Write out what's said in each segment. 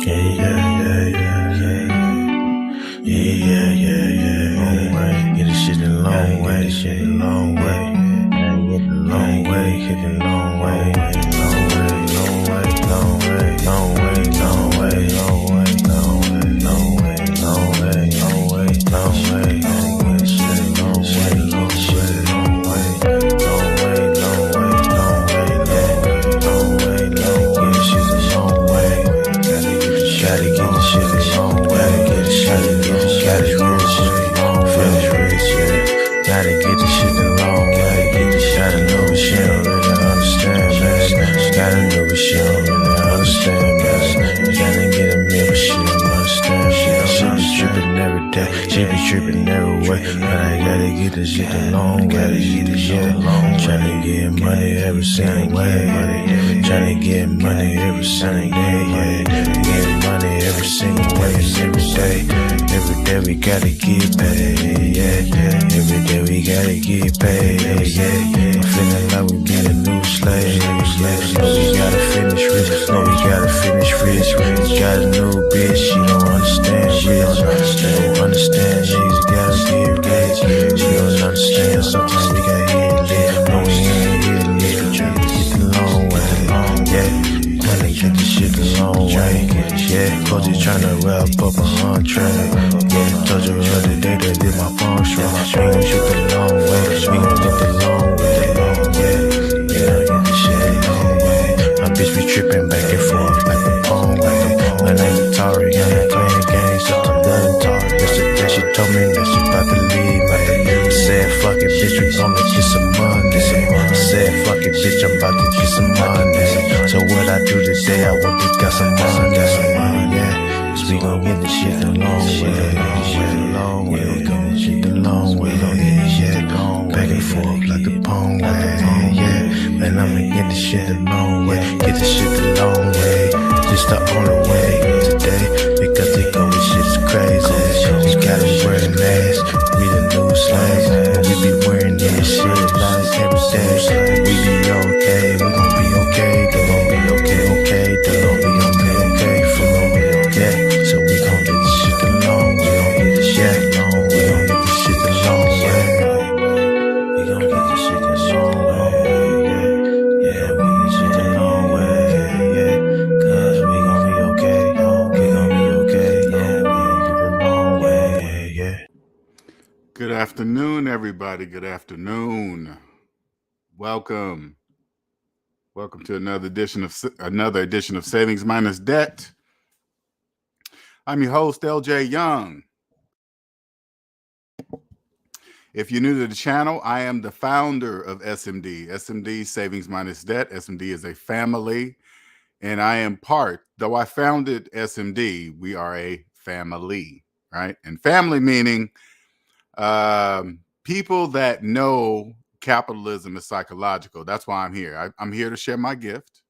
Long way, get this shit a long way, this shit a long way. Long way, hit the long way, long way, long way, long way, long way, long way, long way, long way, long way, long way, long way, long way, long way, shit, long way, long shit, long way, long way, long way, long way, long way, long way, shit a long way. Gotta get the shit a long way, get the shit a long way, gotta get the shit a long way, get the shit a long way, she don't really understand, man. Gotta know what she don't really understand, man. Gotta get a meal, but she don't understand. She be tripping every day, she be tripping every way. But I gotta get this shit a long way, tryna get money every single way, tryna get money every single day, get money every single way, every day. Every day we gotta get paid, every day we gotta get paid, I'm feeling like we be the new slaves. No, we gotta finish rich, no, we gotta finish rich. Got a new bitch, she don't understand, she don't understand, niggas gotta get rich. She don't understand, sometimes we gotta get lit. No, we ain't get lit, tryna get the long way, tryna get the shit the long way, Coach is tryna wrap up a entree. Told you the other day that did my phone strong. We gon' shoot the long way, we gon' get the long way, get the shit the long way. My bitch be trippin' back and forth like a phone way. My name is Tori, I ain't playing games, so I'm done Tori. Yesterday she told me that she about to leave, I said fuck it, bitch, we gonna get some money. Said fuck it, bitch, I'm about to get some money. So what I do today, I want to get some money, we gon' get the shit the long way, we gon' get shit the long way, back and forth like the pong way, man, I'ma get the shit the long way, get the shit the long way, just the only way today, because they go with shit's crazy, we gotta wear a mask, we the new slaves, and we be wearing this shit like every day, we be okay, we gon' be okay, they gon' be okay, they gon' be okay, for me, so we gon' get this shit the long way, we gon' get this shit the long way, we gon' get this shit the long way, we gon' get this shit the long way, we get this shit the long way, cause we gon' be okay, we gon' be okay, we gon' get the long way, Good afternoon, everybody, good afternoon. Welcome to another edition of Savings Minus Debt. I'm your host, LJ Young. If you're new to the channel, I am the founder of SMD. SMD, Savings Minus Debt. SMD is a family, and I am part, though I founded SMD, we are a family, right? And family meaning people that know capitalism is psychological. That's why I'm here. I'm here to share my gift.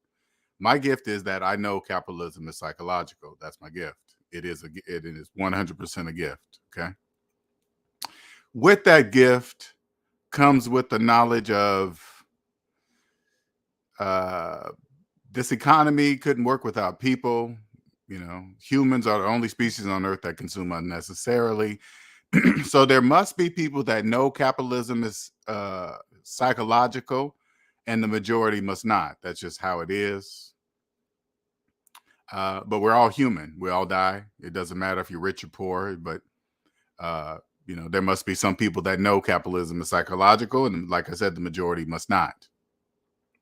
My gift is that I know capitalism is psychological. That's my gift. It is 100% a gift, okay? With that gift comes with the knowledge of this economy couldn't work without people. You know, humans are the only species on earth that consume unnecessarily. So there must be people that know capitalism is psychological, and the majority must not. That's just how it is. But we're all human. We all die. It doesn't matter if you're rich or poor, but you know, there must be some people that know capitalism is psychological, and like I said, the majority must not,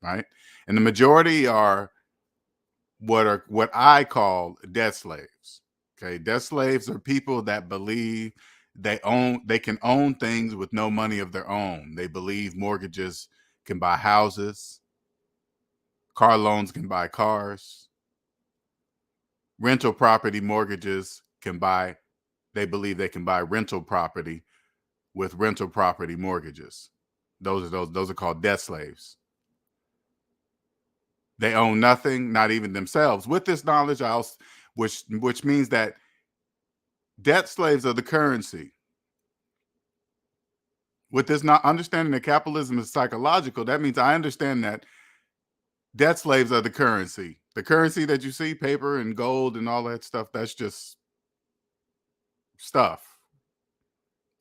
right? And the majority are what I call debt slaves. Okay, debt slaves are people that believe they can own things with no money of their own. They believe mortgages can buy houses, car loans can buy cars, rental property mortgages can buy. They believe they can buy rental property with rental property mortgages. Those are called debt slaves. They own nothing, not even themselves. With this knowledge, which means that debt slaves are the currency. With this not understanding that capitalism is psychological, that means I understand that debt slaves are the currency. The currency that you see, paper and gold and all that stuff, that's just stuff.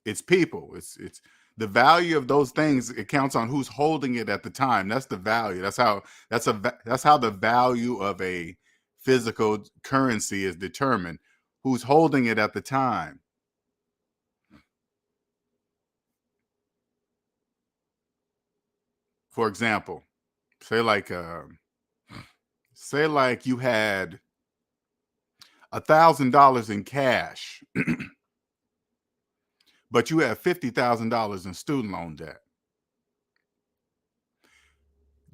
It's people. It's the value of those things. It counts on who's holding it at the time. That's the value. That's how the value of a physical currency is determined. Who's holding it at the time. For example, say like you had $1,000 in cash, but you have $50,000 in student loan debt.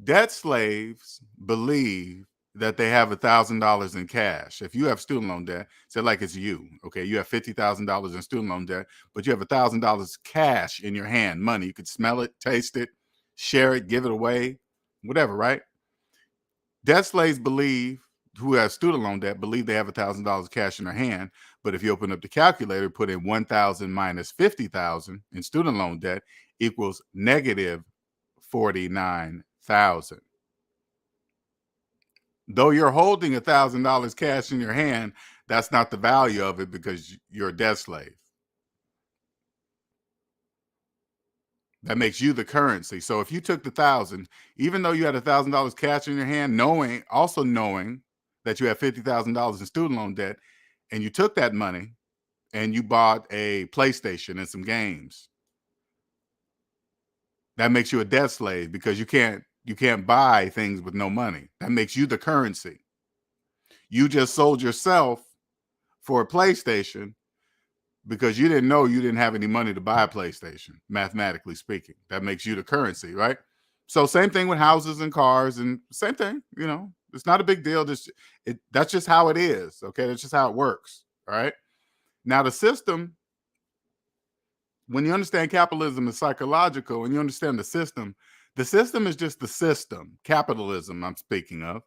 Debt slaves believe that they have $1,000 in cash. If you have student loan debt, say like it's you, okay, you have $50,000 in student loan debt, but you have $1,000 cash in your hand, money. You could smell it, taste it, share it, give it away, whatever, right? Debt slaves who have student loan debt believe they have $1,000 cash in their hand, but if you open up the calculator, put in 1,000 minus 50,000 in student loan debt equals negative 49,000. Though you're holding $1,000 cash in your hand, that's not the value of it because you're a debt slave. That makes you the currency. So if you took the 1,000, even though you had $1,000 cash in your hand, knowing that you have $50,000 in student loan debt, and you took that money and you bought a PlayStation and some games, that makes you a debt slave because you can't buy things with no money. That makes you the currency. You just sold yourself for a PlayStation because you didn't know you didn't have any money to buy a PlayStation, mathematically speaking. That makes you the currency, right? So same thing with houses and cars, and same thing, it's not a big deal. That's just how it is, okay? That's just how it works, all right? Now, the system, when you understand capitalism is psychological and you understand the system is just the system. Capitalism, I'm speaking of.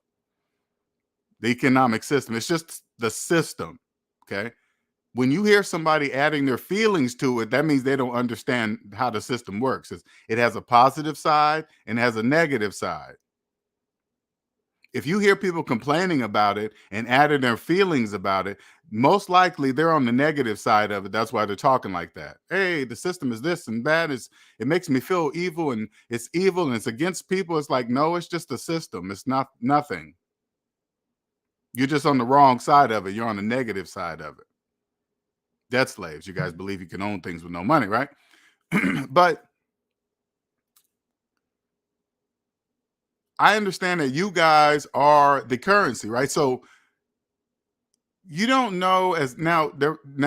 The economic system. It's just the system, okay? When you hear somebody adding their feelings to it, that means they don't understand how the system works. It has a positive side and has a negative side. If you hear people complaining about it and adding their feelings about it, most likely they're on the negative side of it. That's why they're talking like that. Hey, the system is this and that. It makes me feel evil, and it's evil and it's against people. It's like, no, it's just a system. It's not nothing. You're just on the wrong side of it. You're on the negative side of it. Debt slaves. You guys believe you can own things with no money, right? But I understand that you guys are the currency, right? So you don't know now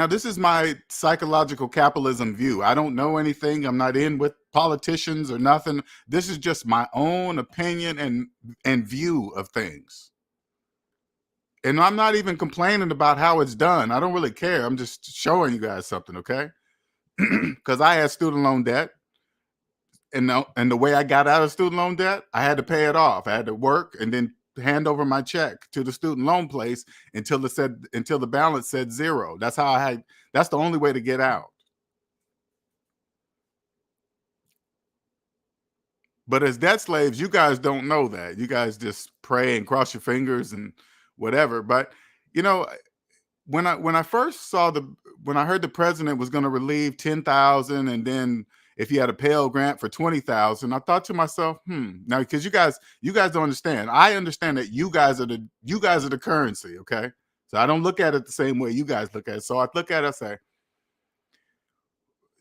this is my psychological capitalism view. I don't know anything. I'm not in with politicians or nothing. This is just my own opinion and view of things. And I'm not even complaining about how it's done. I don't really care. I'm just showing you guys something, okay? Because I had student loan debt. And the way I got out of student loan debt, I had to pay it off. I had to work and then hand over my check to the student loan place until the balance said zero. That's the only way to get out. But as debt slaves, you guys don't know that. You guys just pray and cross your fingers and whatever. But when I first when I heard the president was going to relieve 10,000, and then if you had a Pell Grant for 20,000, I thought to myself, now because you guys don't understand. I understand that you guys are the currency, okay? So I don't look at it the same way you guys look at it. So I look at it and say,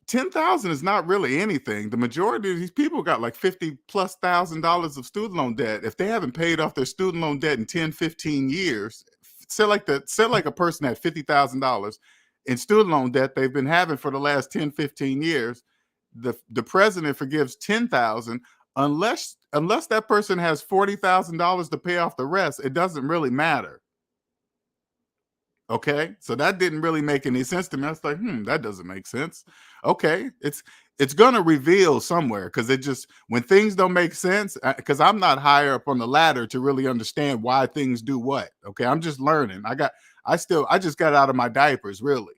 10,000 is not really anything. The majority of these people got like $50,000+ of student loan debt. If they haven't paid off their student loan debt in 10, 15 years, say like a person had $50,000 in student loan debt they've been having for the last 10, 15 years. The president forgives 10,000 unless that person has $40,000 to pay off the rest. It doesn't really matter. Okay, so that didn't really make any sense to me. I was like, that doesn't make sense. Okay, it's gonna reveal somewhere, because when things don't make sense, because I'm not higher up on the ladder to really understand why things do what. Okay, I'm just learning. I just got out of my diapers, really.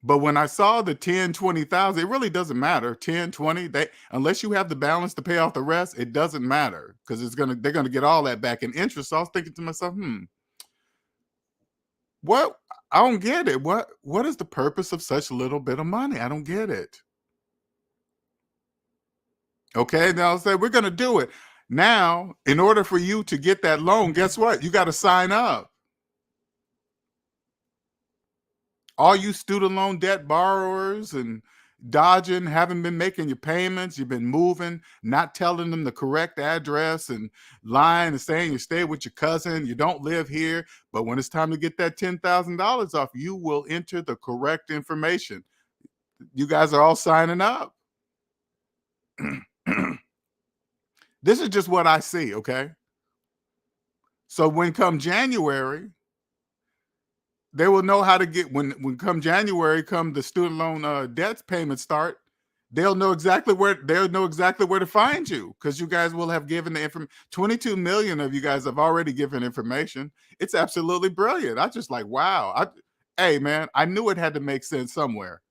But when I saw the 10, 20,000, it really doesn't matter. 10, 20, unless you have the balance to pay off the rest, it doesn't matter because they're gonna get all that back in interest. So I was thinking to myself, what? I don't get it. What is the purpose of such little bit of money? I don't get it. Okay, now I say we're gonna do it. Now, in order for you to get that loan, guess what? You got to sign up. All you student loan debt borrowers and dodging, haven't been making your payments, you've been moving, not telling them the correct address and lying and saying you stay with your cousin, you don't live here, but when it's time to get that $10,000 off, you will enter the correct information. You guys are all signing up. This is just what I see, okay? So when come January, they will know how to get when come January, come the student loan debt payments start. They'll know exactly where to find you because you guys will have given the information. 22 million of you guys have already given information. It's absolutely brilliant. I just like, wow. Hey man, I knew it had to make sense somewhere.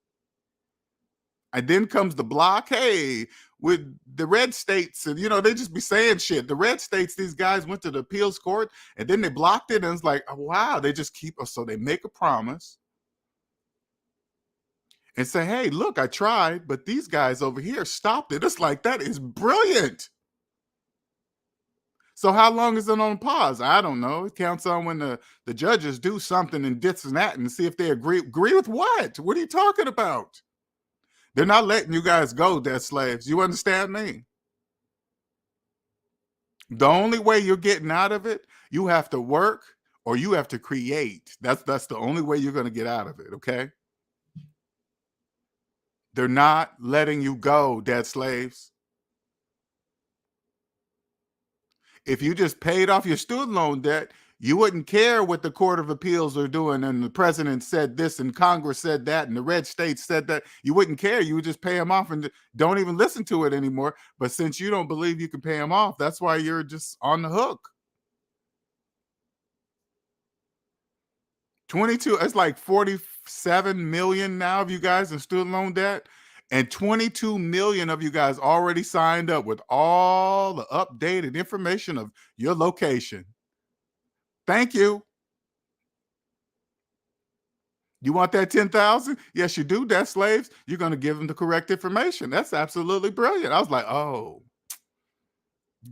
And then comes the block. Hey, with the red states, and they just be saying shit. The red states, these guys went to the appeals court and then they blocked it, and it's like, oh, wow, they just keep us. So they make a promise and say, hey, look, I tried, but these guys over here stopped it. It's like, that is brilliant. So how long is it on pause? I don't know. It counts on when the judges do something and this and that and see if they agree. Agree with what? What are you talking about? They're not letting you guys go, debt slaves. You understand me? The only way you're getting out of it, you have to work or you have to create. That's the only way you're going to get out of it, okay? They're not letting you go, debt slaves. If you just paid off your student loan debt, you wouldn't care what the Court of Appeals are doing and the president said this and Congress said that and the red states said that. You wouldn't care. You would just pay them off and don't even listen to it anymore. But since you don't believe you can pay them off, that's why you're just on the hook. 22, it's like 47 million now of you guys in student loan debt, and 22 million of you guys already signed up with all the updated information of your location. Thank you. You want that 10,000? Yes, you do, debt slaves. You're going to give them the correct information. That's absolutely brilliant. I was like, oh,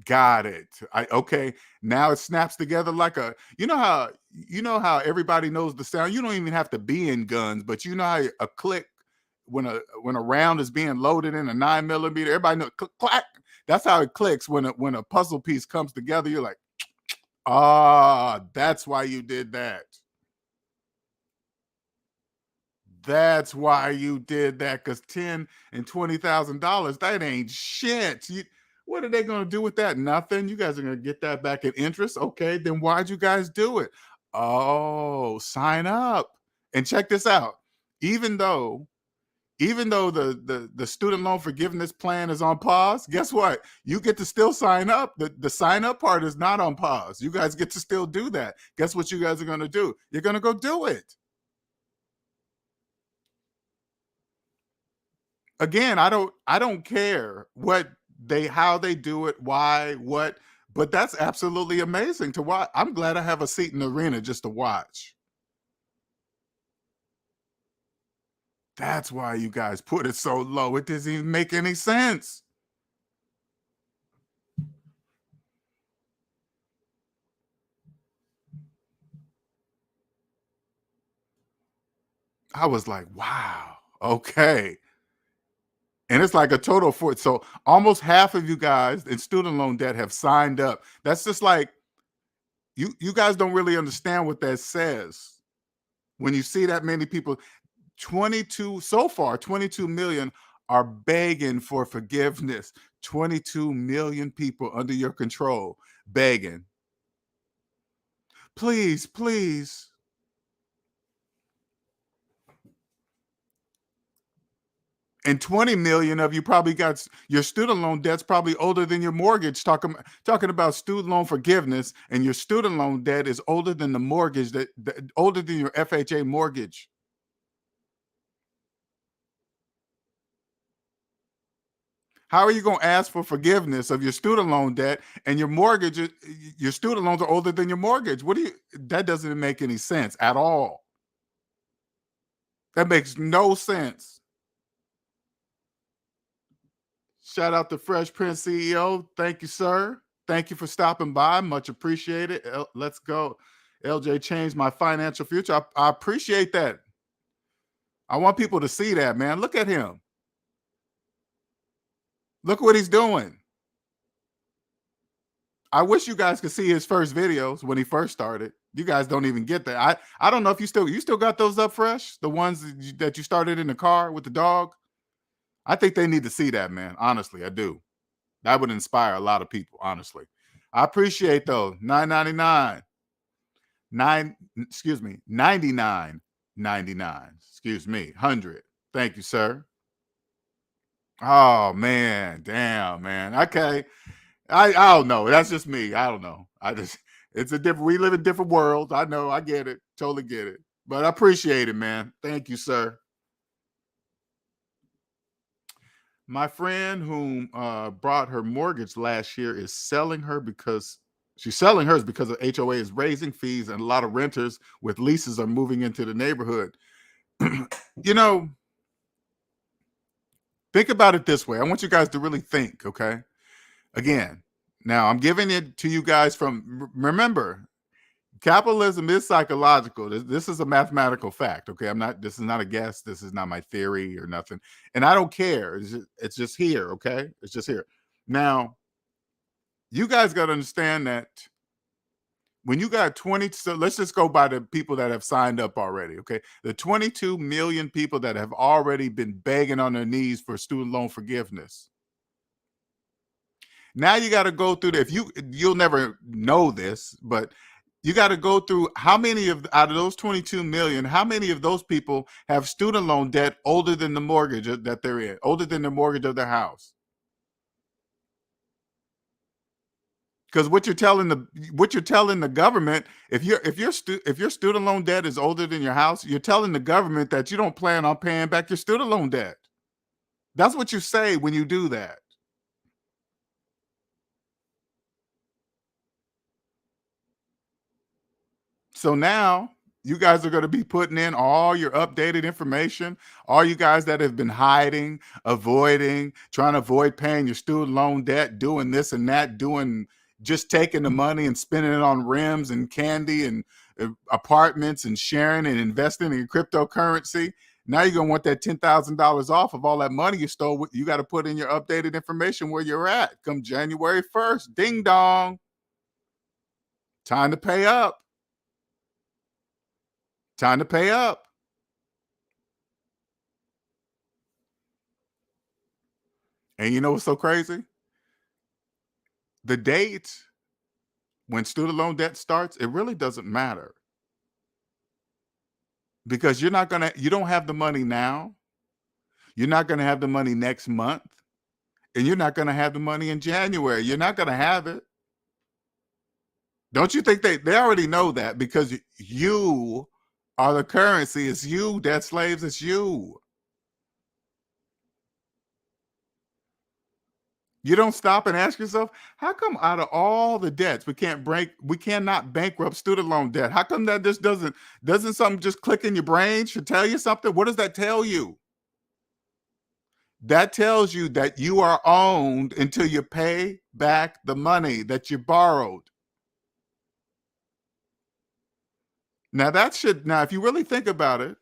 got it. Okay. Now it snaps together like you know how everybody knows the sound. You don't even have to be in guns, but you know how a click when a round is being loaded in a 9mm, everybody knows click, clack. That's how it clicks when a puzzle piece comes together. You're like, that's why you did that. That's why you did that, because $10,000 and $20,000, that ain't shit. What are they going to do with that? Nothing. You guys are going to get that back in interest. Okay, then why'd you guys do it? Oh, sign up. And check this out. Even though the student loan forgiveness plan is on pause, guess what? You get to still sign up. The sign up part is not on pause. You guys get to still do that. Guess what you guys are going to do? You're going to go do it. Again, I don't care how they do it, why, what, but that's absolutely amazing to watch. I'm glad I have a seat in the arena just to watch. That's why you guys put it so low. It doesn't even make any sense. I was like, wow, okay. And it's like a total so almost half of you guys in student loan debt have signed up. That's just like, you guys don't really understand what that says. When you see that many people, 22 so far, 22 million are begging for forgiveness. 22 million people under your control begging. Please, please. And 20 million of you probably got your student loan debt's probably older than your mortgage. Talking about student loan forgiveness, and your student loan debt is older than the mortgage older than your FHA mortgage. How are you going to ask for forgiveness of your student loan debt and your mortgage? Your student loans are older than your mortgage. That doesn't make any sense at all. That makes no sense. Shout out to Fresh Prince CEO. Thank you, sir. Thank you for stopping by. Much appreciated. Let's go. LJ changed my financial future. I appreciate that. I want people to see that, man. Look at him. Look what he's doing. I wish you guys could see his first videos when he first started. You guys don't even get that. I don't know if you still got those up, Fresh, the ones that you started in the car with the dog. I think they need to see that, man. Honestly, I do. That would inspire a lot of people, honestly. I appreciate those. $9.99. 99.99. Excuse me. 100. Thank you, sir. Oh man, damn, man. Okay. I don't know. That's just me. I don't know. We live in different worlds. I know. I get it. Totally get it. But I appreciate it, man. Thank you, sir. My friend whom brought her mortgage last year is selling her because she's selling hers because the HOA is raising fees and a lot of renters with leases are moving into the neighborhood. You know, think about it this way. I want you guys to really think, okay? Again, now I'm giving it to you guys from, remember, capitalism is psychological. This is a mathematical fact, okay? This is not a guess. This is not my theory or nothing. And I don't care. It's just here, okay? It's just here. Now, you guys got to understand that when you got 20, so let's just go by the people that have signed up already, okay? The 22 million people that have already been begging on their knees for student loan forgiveness. Now you got to go through you'll never know this, but you got to go through how many out of those 22 million, how many of those people have student loan debt older than the mortgage that they're in, older than the mortgage of their house? Because what you're telling the government, if your student loan debt is older than your house, you're telling the government that you don't plan on paying back your student loan debt. That's what you say when you do that. So now you guys are going to be putting in all your updated information, all you guys that have been hiding, trying to avoid paying your student loan debt, doing this and that, just taking the money and spending it on rims and candy and apartments and sharing and investing in cryptocurrency. Now you're going to want that $10,000 off of all that money you stole. You got to put in your updated information where you're at come January 1st. Ding dong. Time to pay up. Time to pay up. And you know what's so crazy? The date when student loan debt starts, it really doesn't matter. Because you don't have the money now. You're not going to have the money next month. And you're not going to have the money in January. You're not going to have it. Don't you think they already know that? Because you are the currency. It's you, debt slaves. It's you. You don't stop and ask yourself, how come out of all the debts we cannot bankrupt student loan debt? How come that just doesn't something just click in your brain should tell you something? What does that tell you? That tells you that you are owned until you pay back the money that you borrowed. Now if you really think about it,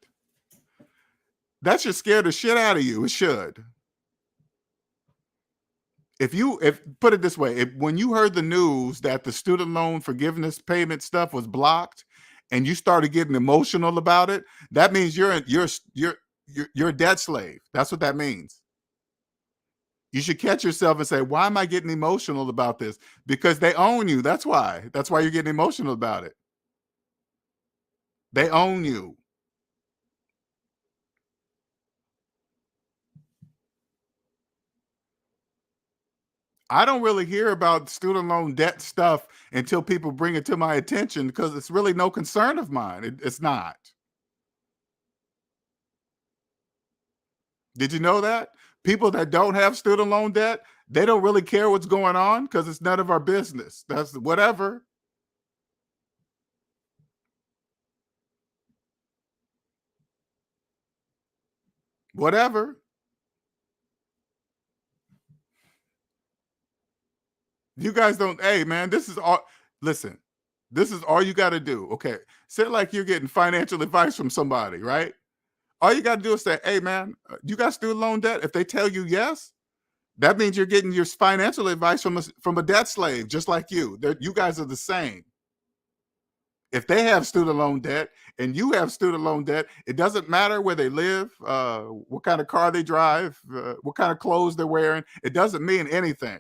that should scare the shit out of you. It should. If put it this way, when you heard the news that the student loan forgiveness payment stuff was blocked and you started getting emotional about it, that means you're a debt slave. That's what that means. You should catch yourself and say, why am I getting emotional about this? Because they own you. That's why you're getting emotional about it. They own you. I don't really hear about student loan debt stuff until people bring it to my attention because it's really no concern of mine. It's not. Did you know that? People that don't have student loan debt, they don't really care what's going on because it's none of our business. That's whatever. Whatever. You guys don't, hey man, this is all, listen, this is all you got to do. Okay. Say like you're getting financial advice from somebody, right? All you got to do is say, hey man, you got student loan debt? If they tell you yes, that means you're getting your financial advice from a debt slave, just like you. You guys are the same. If they have student loan debt and you have student loan debt, it doesn't matter where they live, what kind of car they drive, what kind of clothes they're wearing. It doesn't mean anything.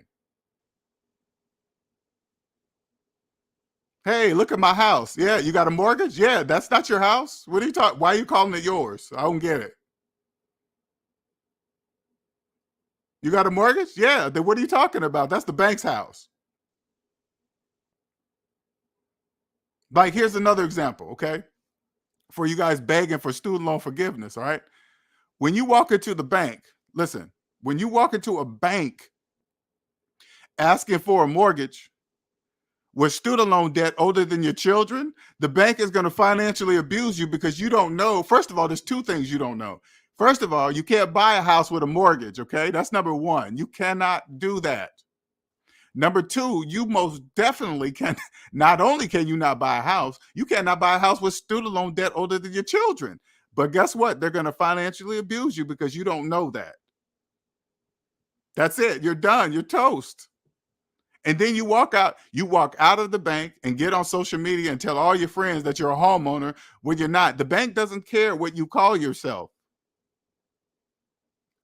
Hey, look at my house. Yeah, you got a mortgage? Yeah, that's not your house. What are you talking? Why are you calling it yours? I don't get it. You got a mortgage? Yeah, then what are you talking about? That's the bank's house. Like, here's another example, okay? For you guys begging for student loan forgiveness, all right? When you walk into the bank, listen, when you walk into a bank asking for a mortgage with student loan debt older than your children, the bank is going to financially abuse you because you don't know. First of all, there's two things you don't know. First of all, you can't buy a house with a mortgage, okay? That's number one. You cannot do that. Number two, you most definitely can. Not only can you not buy a house, you cannot buy a house with student loan debt older than your children. But guess what? They're going to financially abuse you because you don't know that. That's it. You're done. You're toast. And then you walk out of the bank and get on social media and tell all your friends that you're a homeowner when you're not. The bank doesn't care what you call yourself.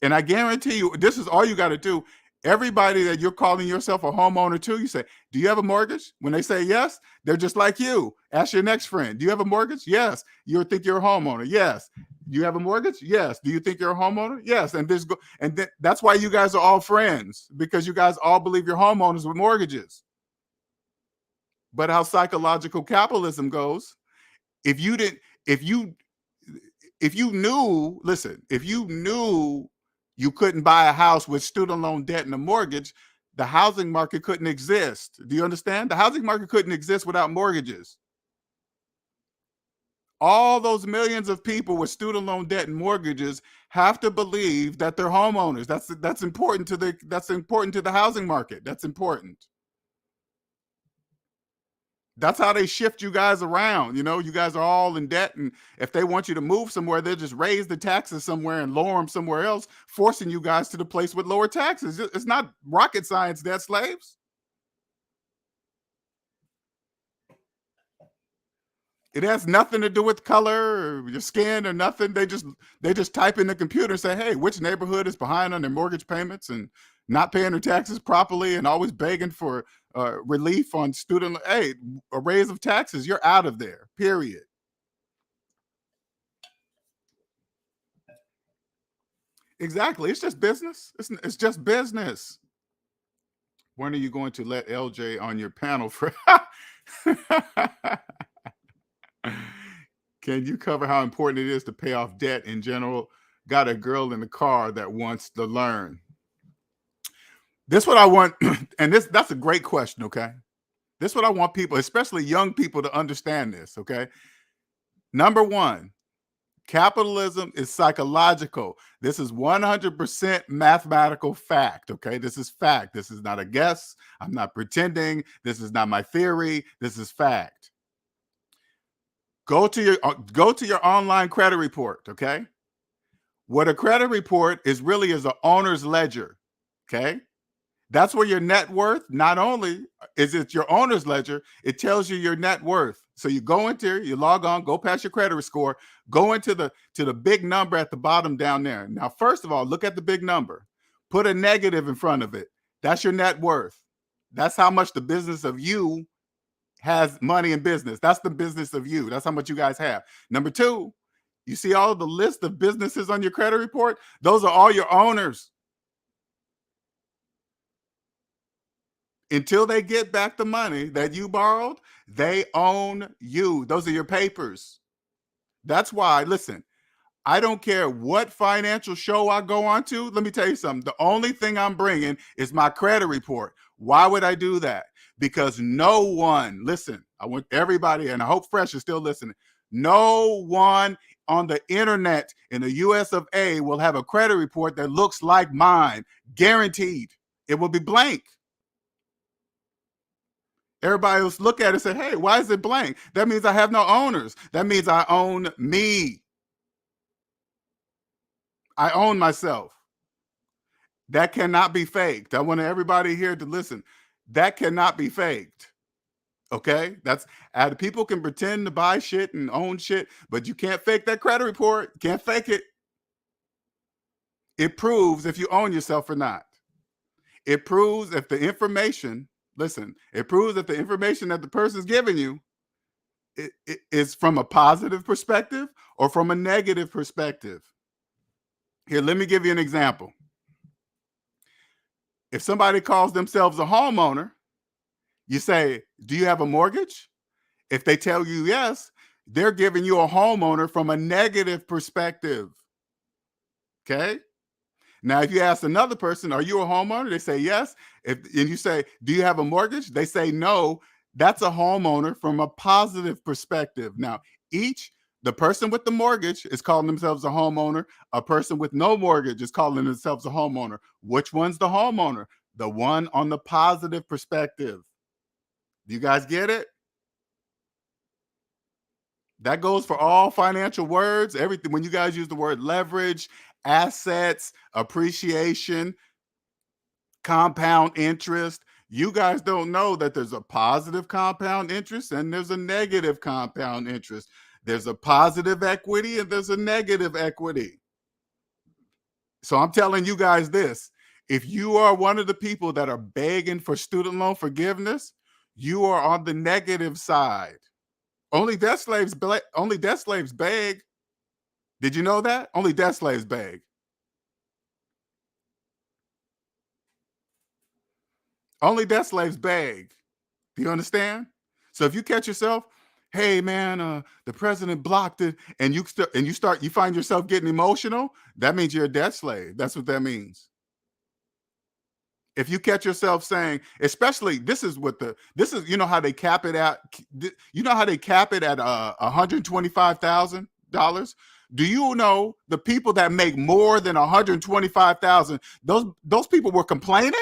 And I guarantee you, this is all you got to do. Everybody that you're calling yourself a homeowner to, you say, do you have a mortgage? When they say yes, they're just like you. Ask your next friend, do you have a mortgage? Yes. You think you're a homeowner? Yes. Do you have a mortgage? Yes. Do you think you're a homeowner? Yes. And that's why you guys are all friends, because you guys all believe you're homeowners with mortgages. But how psychological capitalism goes, if you knew you couldn't buy a house with student loan debt and a mortgage, the housing market couldn't exist. Do you understand? The housing market couldn't exist without mortgages. All those millions of people with student loan debt and mortgages have to believe that they're homeowners. That's important to the housing market. That's important. That's how they shift you guys around. You know, you guys are all in debt, and if they want you to move somewhere, they'll just raise the taxes somewhere and lower them somewhere else, forcing you guys to the place with lower taxes. It's not rocket science, debt slaves. It has nothing to do with color or your skin or nothing. They just type in the computer and say, hey, which neighborhood is behind on their mortgage payments and not paying their taxes properly and always begging for relief on student. Hey, a raise of taxes, you're out of there, period. Exactly. It's just business. It's just business. When are you going to let LJ on your panel for? Can you cover how important it is to pay off debt in general? Got a girl in the car that wants to learn. This what I want, and that's a great question, okay? This what I want people, especially young people, to understand this, okay? Number one, capitalism is psychological. This is 100% mathematical fact, okay? This is fact. This is not a guess. I'm not pretending. This is not my theory. This is fact. Go to your online credit report, okay? What a credit report is really is an owner's ledger, okay? That's where your net worth, not only is it your owner's ledger, it tells you your net worth. So you go into, you log on, go past your credit score, go into the big number at the bottom down there. Now, first of all, look at the big number. Put a negative in front of it. That's your net worth. That's how much the business of you has money in business. That's the business of you. That's how much you guys have. Number two, you see all the list of businesses on your credit report? Those are all your owners. Until they get back the money that you borrowed, they own you. Those are your papers. That's why, listen, I don't care what financial show I go on to. Let me tell you something. The only thing I'm bringing is my credit report. Why would I do that? Because no one, listen, I want everybody, and I hope Fresh is still listening. No one on the internet in the US of A will have a credit report that looks like mine. Guaranteed. It will be blank. Everybody will look at it and say, hey, why is it blank? That means I have no owners. That means I own me. I own myself. That cannot be faked. I want everybody here to listen. That cannot be faked. Okay? That's people can pretend to buy shit and own shit, but you can't fake that credit report. You can't fake it. It proves if you own yourself or not. It proves if the information, listen, it proves that the information that the person's giving you it is from a positive perspective or from a negative perspective. Here, let me give you an example. If somebody calls themselves a homeowner, you say, do you have a mortgage? If they tell you yes, they're giving you a homeowner from a negative perspective. Okay? Now, if you ask another person, are you a homeowner? They say yes. And you say, do you have a mortgage? They say no. That's a homeowner from a positive perspective. Now, the person with the mortgage is calling themselves a homeowner. A person with no mortgage is calling themselves a homeowner. Which one's the homeowner? The one on the positive perspective. Do you guys get it? That goes for all financial words, everything. When you guys use the word leverage, assets, appreciation, compound interest, you guys don't know that there's a positive compound interest and there's a negative compound interest. There's a positive equity and there's a negative equity. So I'm telling you guys this. If you are one of the people that are begging for student loan forgiveness, you are on the negative side. Only debt slaves beg. Did you know that? Only debt slaves beg. Only debt slaves beg. Do you understand? So if you catch yourself, hey man, the president blocked it, and you find yourself getting emotional, that means you're a debt slave. That's what that means. If you catch yourself saying, especially you know how they cap it at $125,000. Do you know the people that make more than 125,000? Those people were complaining.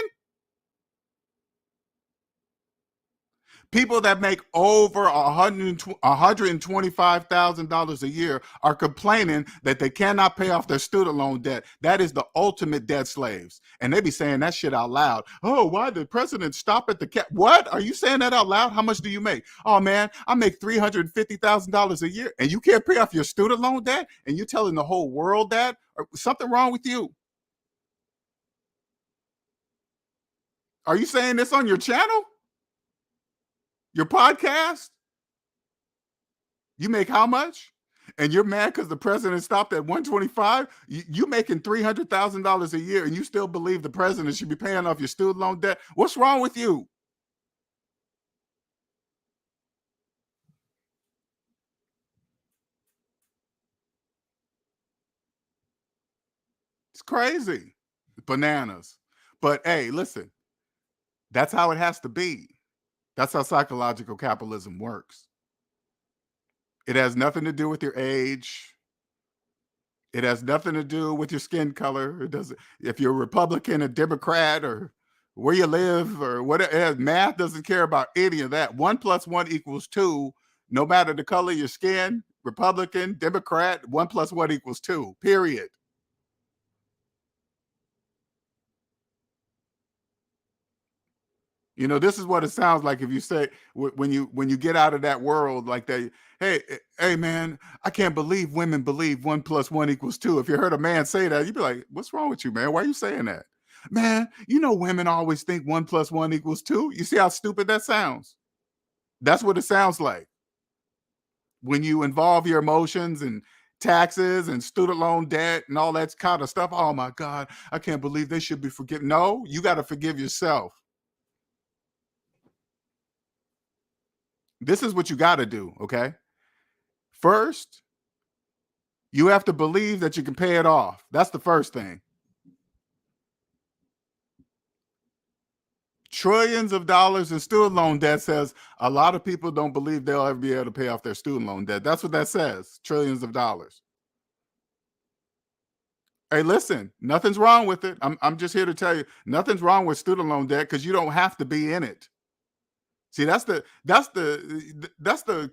People that make over $125,000 a year are complaining that they cannot pay off their student loan debt. That is the ultimate debt slaves. And they be saying that shit out loud. Oh, why did the president stop at the cap? What? Are you saying that out loud? How much do you make? Oh, man, I make $350,000 a year and you can't pay off your student loan debt? And you telling the whole world that? Or something wrong with you? Are you saying this on your channel? Your podcast? You make how much? And you're mad because the president stopped at 125? You making $300,000 a year and you still believe the president should be paying off your student loan debt? What's wrong with you? It's crazy. Bananas. But hey, listen, that's how it has to be. That's how psychological capitalism works. It has nothing to do with your age. It has nothing to do with your skin color. It doesn't. If you're a Republican, a Democrat, or where you live, or whatever, math doesn't care about any of that. 1 + 1 = 2. No matter the color of your skin, Republican, Democrat, 1 + 1 = 2. Period. You know, this is what it sounds like if you say when you get out of that world like that. Hey, man, I can't believe women believe 1 + 1 = 2. If you heard a man say that, you'd be like, "What's wrong with you, man? Why are you saying that, man? You know, women always think 1 + 1 = 2." You see how stupid that sounds? That's what it sounds like when you involve your emotions and taxes and student loan debt and all that kind of stuff. Oh my God, I can't believe they should be forgiven. No, you got to forgive yourself. This is what you got to do, okay? First, You have to believe that you can pay it off. That's the first thing. Trillions of dollars in student loan debt says a lot of people don't believe they'll ever be able to pay off their student loan debt. That's what that says. Trillions of dollars. Hey, listen, nothing's wrong with it. I'm just here to tell you, nothing's wrong with student loan debt because you don't have to be in it. See, that's the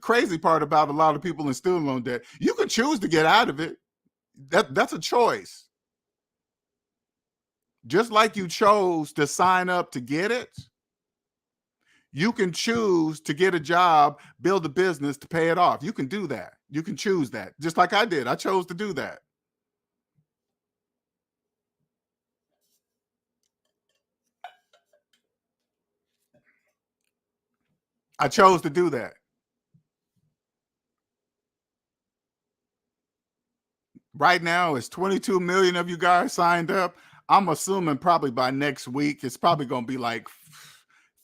crazy part about a lot of people in student loan debt. You can choose to get out of it. That's a choice. Just like you chose to sign up to get it, you can choose to get a job, build a business to pay it off. You can do that. You can choose that. Just like I did. I chose to do that. I chose to do that. Right now, it's 22 million of you guys signed up. I'm assuming probably by next week, it's probably going to be like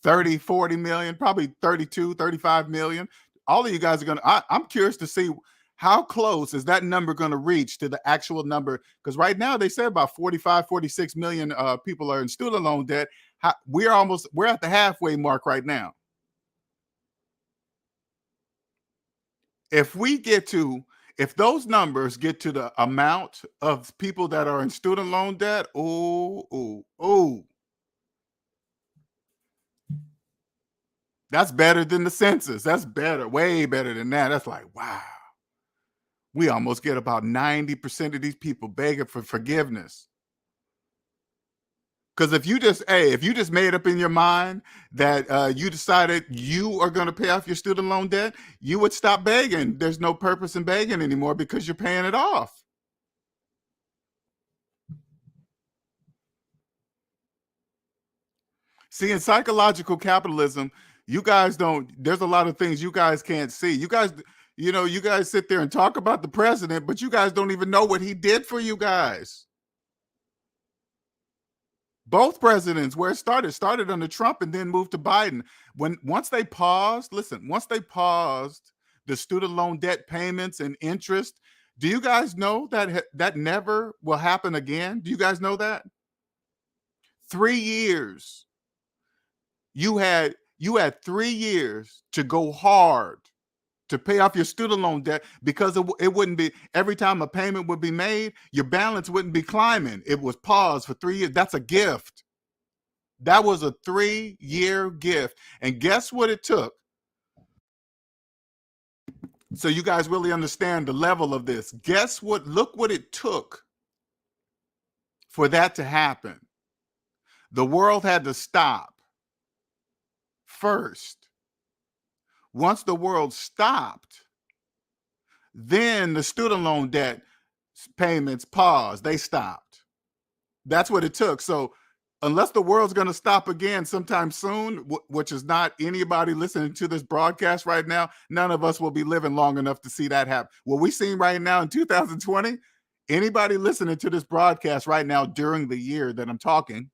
30, 40 million, probably 32, 35 million. All of you guys are going to, I'm curious to see how close is that number going to reach to the actual number? Because right now they say about 45, 46 million people are in student loan debt. We're at the halfway mark right now. If those numbers get to the amount of people that are in student loan debt, that's better than the census. That's better, way better than that. That's like, wow. We almost get about 90% of these people begging for forgiveness. Because if you just made up in your mind that you decided you are going to pay off your student loan debt, you would stop begging. There's no purpose in begging anymore because you're paying it off. See, in psychological capitalism, there's a lot of things you guys can't see. You guys sit there and talk about the president, but you guys don't even know what he did for you guys. Both presidents, where it started under Trump and then moved to Biden. Once they paused the student loan debt payments and interest, do you guys know that never will happen again? Do you guys know that? 3 years. You had 3 years to go hard to pay off your student loan debt because it wouldn't be, every time a payment would be made, your balance wouldn't be climbing. It was paused for 3 years. That's a gift. That was a 3-year gift. And guess what it took? So you guys really understand the level of this. Look what it took for that to happen. The world had to stop first. Once the world stopped, then the student loan debt payments paused. They stopped. That's what it took. So unless the world's going to stop again sometime soon, which is not anybody listening to this broadcast right now, none of us will be living long enough to see that happen. What we're seeing right now in 2020, anybody listening to this broadcast right now during the year that I'm talking,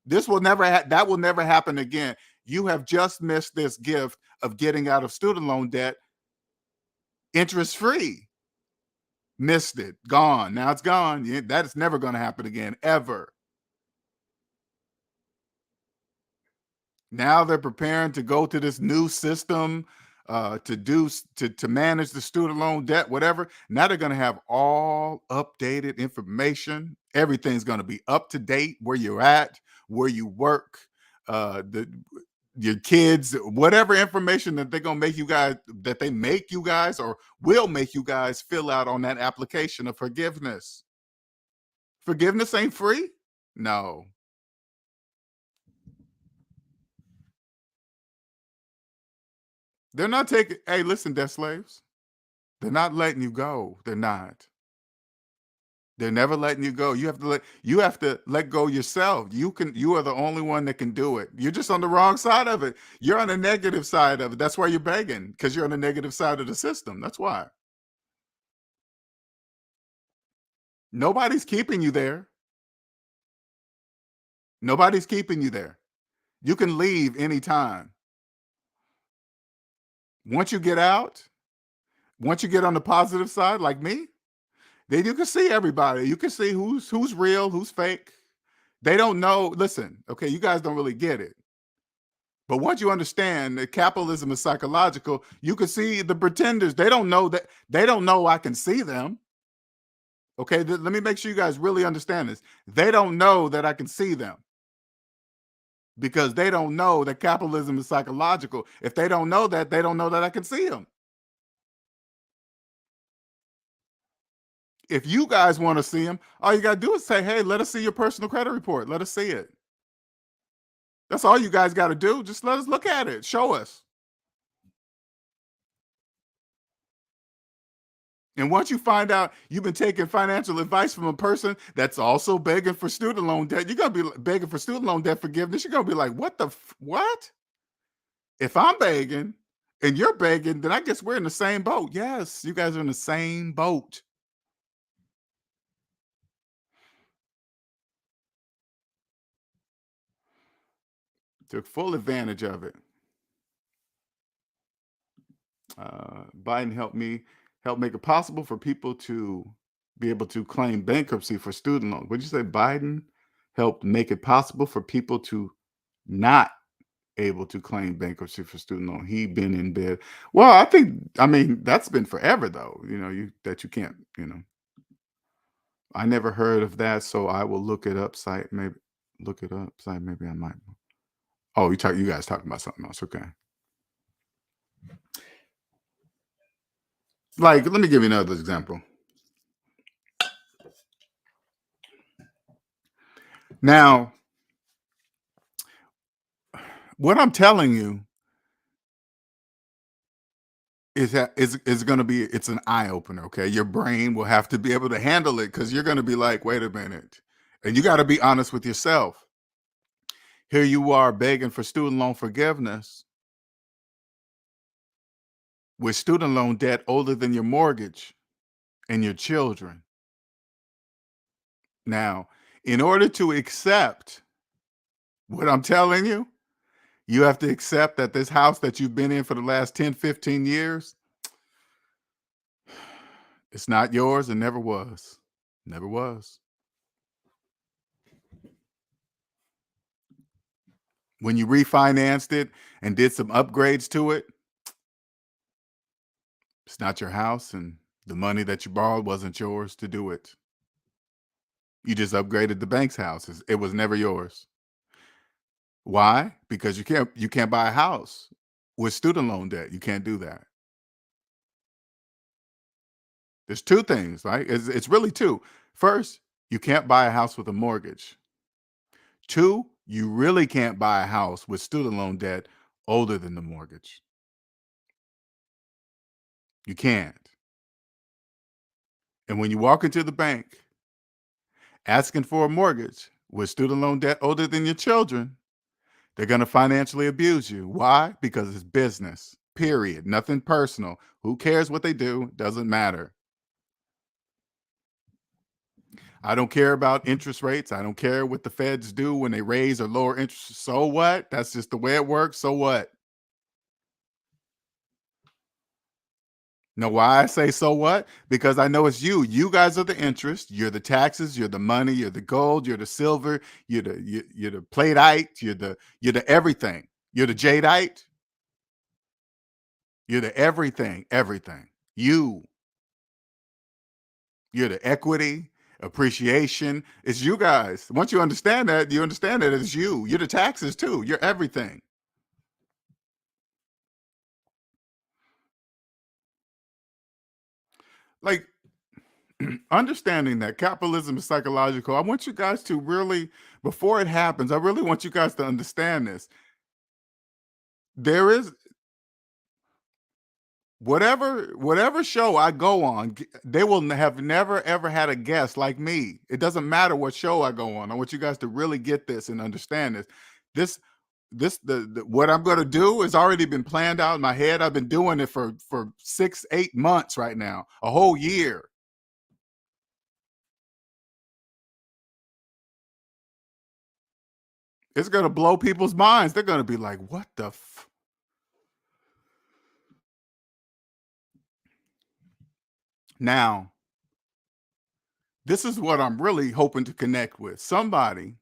that will never happen again. You have just missed this gift of getting out of student loan debt interest-free. Missed it. Gone. Now it's gone. That is never going to happen again, ever. Now they're preparing to go to this new system to manage the student loan debt, whatever. Now they're going to have all updated information. Everything's going to be up to date, where you're at, where you work, your kids, whatever information that they're going to make you guys or will make you guys fill out on that application of forgiveness. Forgiveness ain't free. No. They're not taking, hey, listen, debt slaves. They're not letting you go. They're not. They're never letting you go. You have to let go yourself. You are the only one that can do it. You're just on the wrong side of it. You're on the negative side of it. That's why you're begging, because you're on the negative side of the system. That's why. Nobody's keeping you there. Nobody's keeping you there. You can leave anytime. Once you get out, once you get on the positive side, like me, Then you can see everybody. You can see who's real, who's fake. They don't know. Listen, okay, you guys don't really get it. But once you understand that capitalism is psychological, you can see the pretenders. They don't know that. They don't know I can see them. Okay, let me make sure you guys really understand this. They don't know that I can see them because they don't know that capitalism is psychological. If they don't know that, they don't know that I can see them. If you guys want to see them, all you got to do is say, hey, let us see your personal credit report. Let us see it. That's all you guys got to do. Just let us look at it. Show us. And once you find out you've been taking financial advice from a person that's also begging for student loan debt, you're going to be begging for student loan debt forgiveness. You're going to be like, what? If I'm begging and you're begging, then I guess we're in the same boat. Yes, you guys are in the same boat. Took full advantage of it. Biden helped make it possible for people to be able to claim bankruptcy for student loans. Would you say Biden helped make it possible for people to not able to claim bankruptcy for student loan? He been in bed. Well, I mean that's been forever though. You can't. I never heard of that, so I will look it up. Maybe I might. Oh, you guys talking about something else? Okay. Like, let me give you another example. Now, what I'm telling you is that it's going to be, it's an eye opener. Okay. Your brain will have to be able to handle it because you're going to be like, wait a minute. And you got to be honest with yourself. Here you are begging for student loan forgiveness with student loan debt older than your mortgage and your children. Now, in order to accept what I'm telling you, you have to accept that this house that you've been in for the last 10, 15 years, it's not yours and never was. Never was. When you refinanced it and did some upgrades to it, it's not your house, and the money that you borrowed wasn't yours to do it. You just upgraded the bank's houses. It was never yours. Why? Because you can't buy a house with student loan debt. You can't do that. There's two things, right? It's really two. First, you can't buy a house with a mortgage. Two, you really can't buy a house with student loan debt older than the mortgage. You can't. And when you walk into the bank asking for a mortgage with student loan debt older than your children, they're going to financially abuse you. Why? Because it's business, period. Nothing personal. Who cares what they do? Doesn't matter. I don't care about interest rates. I don't care what the feds do when they raise or lower interest. So what? That's just the way it works. So what? Know why I say so what? Because I know it's you. You guys are the interest. You're the taxes. You're the money. You're the gold. You're the silver. You're the plateite. You're the everything. You're the jadeite. You're the everything. Everything. You're the equity, appreciation. It's you guys. Once you understand that, it's you. You're the taxes too. You're everything. Like, understanding that capitalism is psychological, I want you guys to really, before it happens, I really want you guys to understand this. There is whatever show I go on, they will have never ever had a guest like me. It doesn't matter what show I go on. I want you guys to really get this and understand this. The what I'm going to do has already been planned out in my head. I've been doing it for 6-8 months right now, a whole year. It's going to blow people's minds. They're going to be like, what the Now, This is what I'm really hoping to connect with. Somebody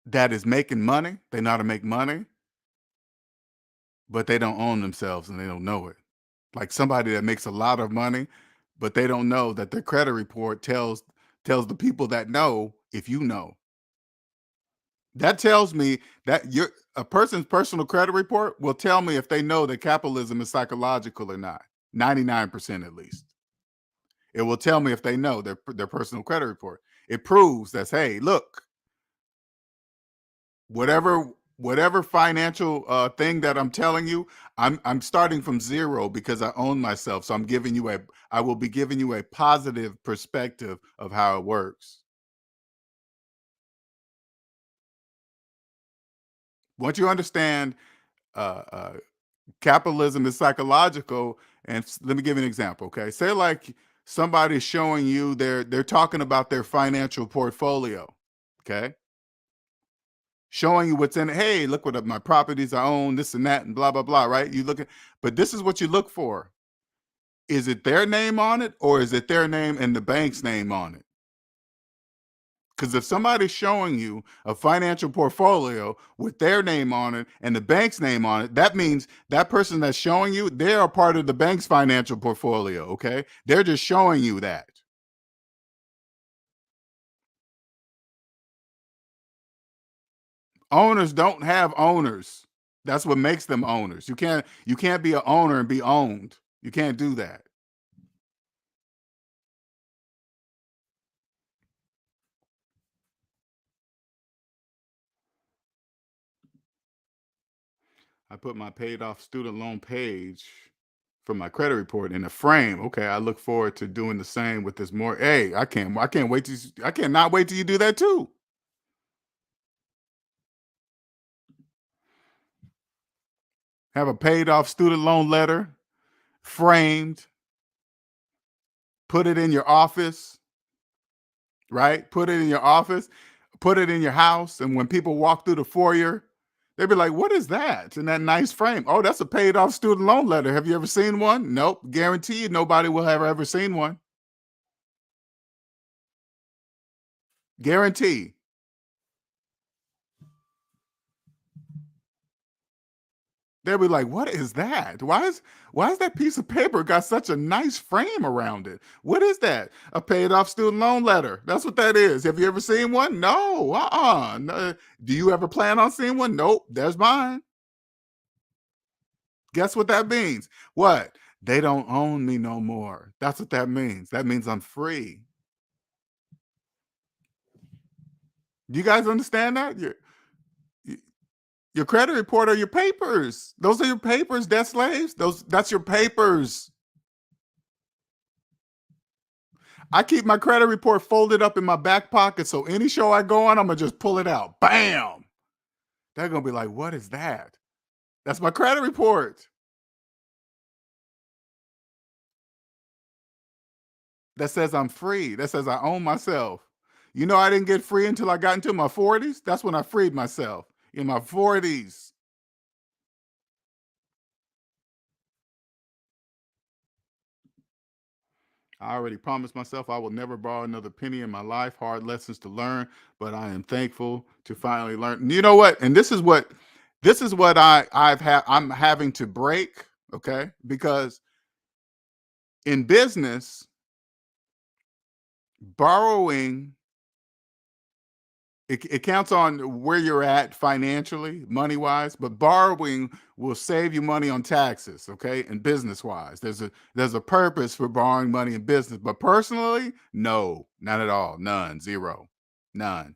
that is making money, they know how to make money, but they don't own themselves and they don't know it. Like somebody that makes a lot of money, but they don't know that their credit report tells the people that know if you know. That tells me that your a person's personal credit report will tell me if they know that capitalism is psychological or not. 99% at least. It will tell me if they know their personal credit report. It proves that, hey, look, whatever financial thing that I'm telling you, I'm starting from zero because I own myself. So I will be giving you a positive perspective of how it works. Once you understand uh, uh, capitalism is psychological, and let me give you an example. Okay, say like somebody's showing you they're talking about their financial portfolio. Okay, showing you what's in it. Hey, look what my properties I own, this and that, and blah blah blah. Right? You look at, but this is what you look for. Is it their name on it, or is it their name and the bank's name on it? Because if somebody's showing you a financial portfolio with their name on it and the bank's name on it, that means that person that's showing you, they are part of the bank's financial portfolio. Okay. They're just showing you that. Owners don't have owners. That's what makes them owners. You can't be an owner and be owned. You can't do that. I put my paid off student loan page for my credit report in a frame. Okay, I look forward to doing the same with this more. Hey, I can't wait to I cannot wait till you do that too. Have a paid off student loan letter framed, put it in your office, right? Put it in your office, put it in your house, and when people walk through the foyer, they'd be like, "What is that?" In that nice frame. Oh, that's a paid off student loan letter. Have you ever seen one? Nope. Guarantee you nobody will have ever seen one. Guarantee. They'll be like, "What is that? Why is that piece of paper got such a nice frame around it? What is that? A paid off student loan letter. That's what that is. Have you ever seen one? No. No. Do you ever plan on seeing one? Nope. There's mine. Guess what that means? What? They don't own me no more. That's what that means. That means I'm free. Do you guys understand that? Y- your credit report are your papers. Those are your papers, debt slaves. That's your papers. I keep my credit report folded up in my back pocket, so any show I go on, I'm gonna just pull it out. Bam! They're gonna be like, "What is that?" That's my credit report that says I'm free. That says I own myself. You know, I didn't get free until I got into my 40s. That's when I freed myself in my 40s. I already promised myself I will never borrow another penny in my life. Hard lessons to learn, but I am thankful to finally learn. You know what? And this is what I'm having to break. Okay, because in business, borrowing it counts on where you're at financially, money wise, but borrowing will save you money on taxes. Okay, and business wise, there's a purpose for borrowing money in business, but personally, no, not at all, none, zero, none.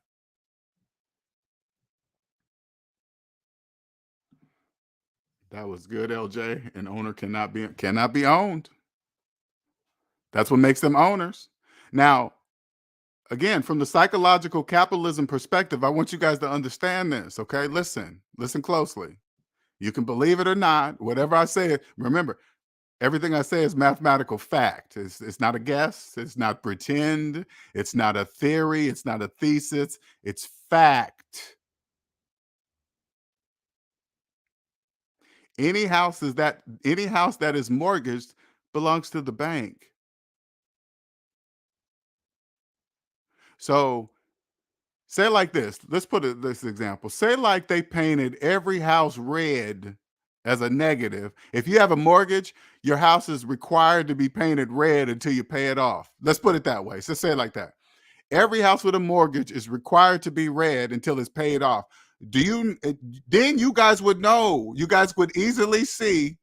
That was good, LJ. An owner cannot be owned. That's what makes them owners. Now, again, from the psychological capitalism perspective, I want you guys to understand this. Okay, listen closely. You can believe it or not. Whatever I say, remember, everything I say is mathematical fact. It's not a guess. It's not pretend. It's not a theory. It's not a thesis. It's fact. Any house that is mortgaged belongs to the bank. So say like this. Let's put this example. Say like they painted every house red as a negative. If you have a mortgage, your house is required to be painted red until you pay it off. Let's put it that way. So say it like that. Every house with a mortgage is required to be red until it's paid off. Then you guys would know. You guys would easily see,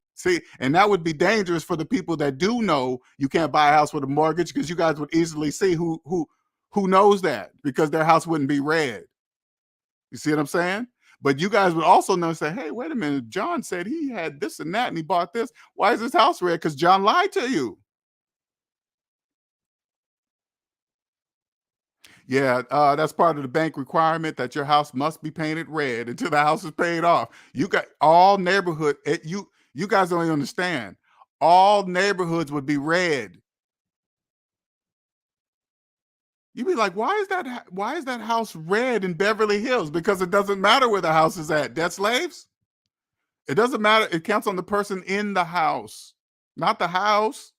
and that would be dangerous for the people that do know you can't buy a house with a mortgage, because you guys would easily see who knows that, because their house wouldn't be red. You see what I'm saying? But you guys would also know, say, hey, wait a minute, John said he had this and that and he bought this. Why is his house red? Because John lied to you. Yeah, that's part of the bank requirement, that your house must be painted red until the house is paid off. You got all neighborhood. You guys don't even understand. All neighborhoods would be red. You'd be like, why is that house red in Beverly Hills? Because it doesn't matter where the house is at. Debt slaves. It doesn't matter. It counts on the person in the house, not the house.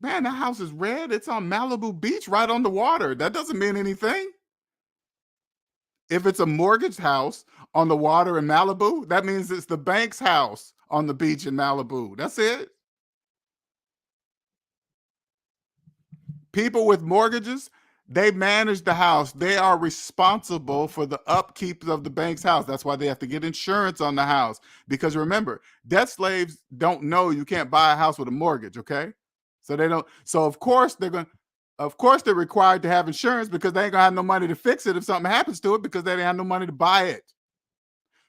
Man, that house is red. It's on Malibu Beach, right on the water. That doesn't mean anything. If it's a mortgaged house on the water in Malibu, that means it's the bank's house on the beach in Malibu. That's it. People with mortgages, they manage the house. They are responsible for the upkeep of the bank's house. That's why they have to get insurance on the house. Because remember, debt slaves don't know you can't buy a house with a mortgage, okay? So they don't. So of course they're required to have insurance, because they ain't gonna have no money to fix it if something happens to it, because they didn't have no money to buy it.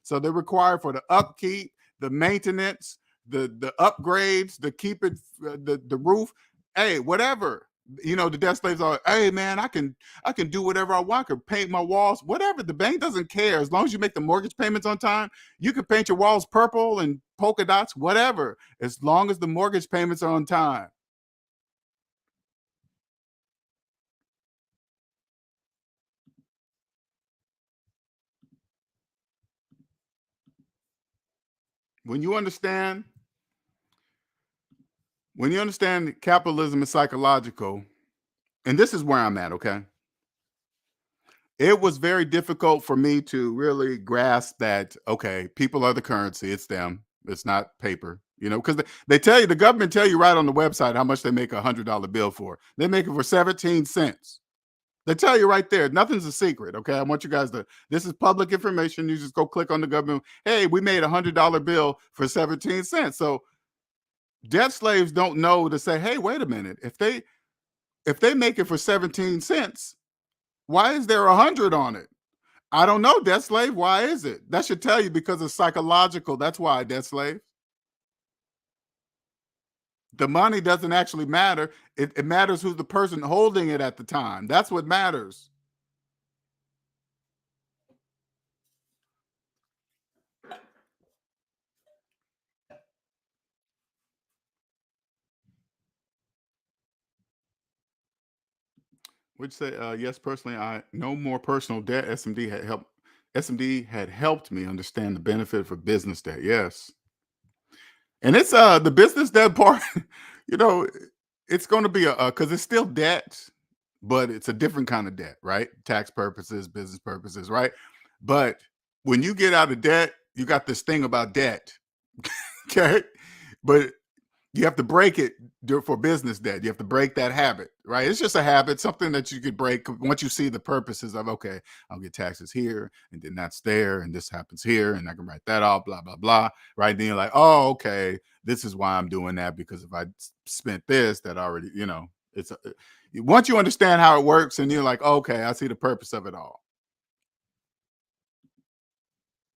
So they're required for the upkeep, the maintenance, the upgrades, the keep it, the roof, hey, whatever. You know, the debt slaves are, hey man, I can do whatever I want. I can paint my walls, whatever. The bank doesn't care. As long as you make the mortgage payments on time, you can paint your walls purple and polka dots, whatever, as long as the mortgage payments are on time. When you understand capitalism is psychological, and this is where I'm at, okay? It was very difficult for me to really grasp that, okay, people are the currency, it's them, it's not paper, you know, because they tell you, the government tell you right on the website how much they make $100 bill for. They make it for 17 cents. They tell you right there, nothing's a secret, okay? I want you guys to, this is public information. You just go click on the government. Hey, we made $100 bill for 17 cents. So debt slaves don't know to say, hey, wait a minute. If they make it for 17 cents, why is there 100 on it? I don't know, debt slave. Why is it? That should tell you, because it's psychological. That's why, debt slave. The money doesn't actually matter. It matters who's the person holding it at the time. That's what matters. Which say, yes, personally, I no more personal debt. SMD had helped me understand the benefit for business debt. Yes. And it's the business debt part, you know, it's going to be a because it's still debt, but it's a different kind of debt, right? Tax purposes, business purposes, right? But when you get out of debt, you got this thing about debt. Okay. But you have to break it for business debt. You have to break that habit, right? It's just a habit, something that you could break once you see the purposes of, okay, I'll get taxes here, and then that's there, and this happens here, and I can write that off, blah, blah, blah, right? Then you're like, oh, okay, this is why I'm doing that, because if I spent this, that already, you know, once you understand how it works, and you're like, okay, I see the purpose of it all.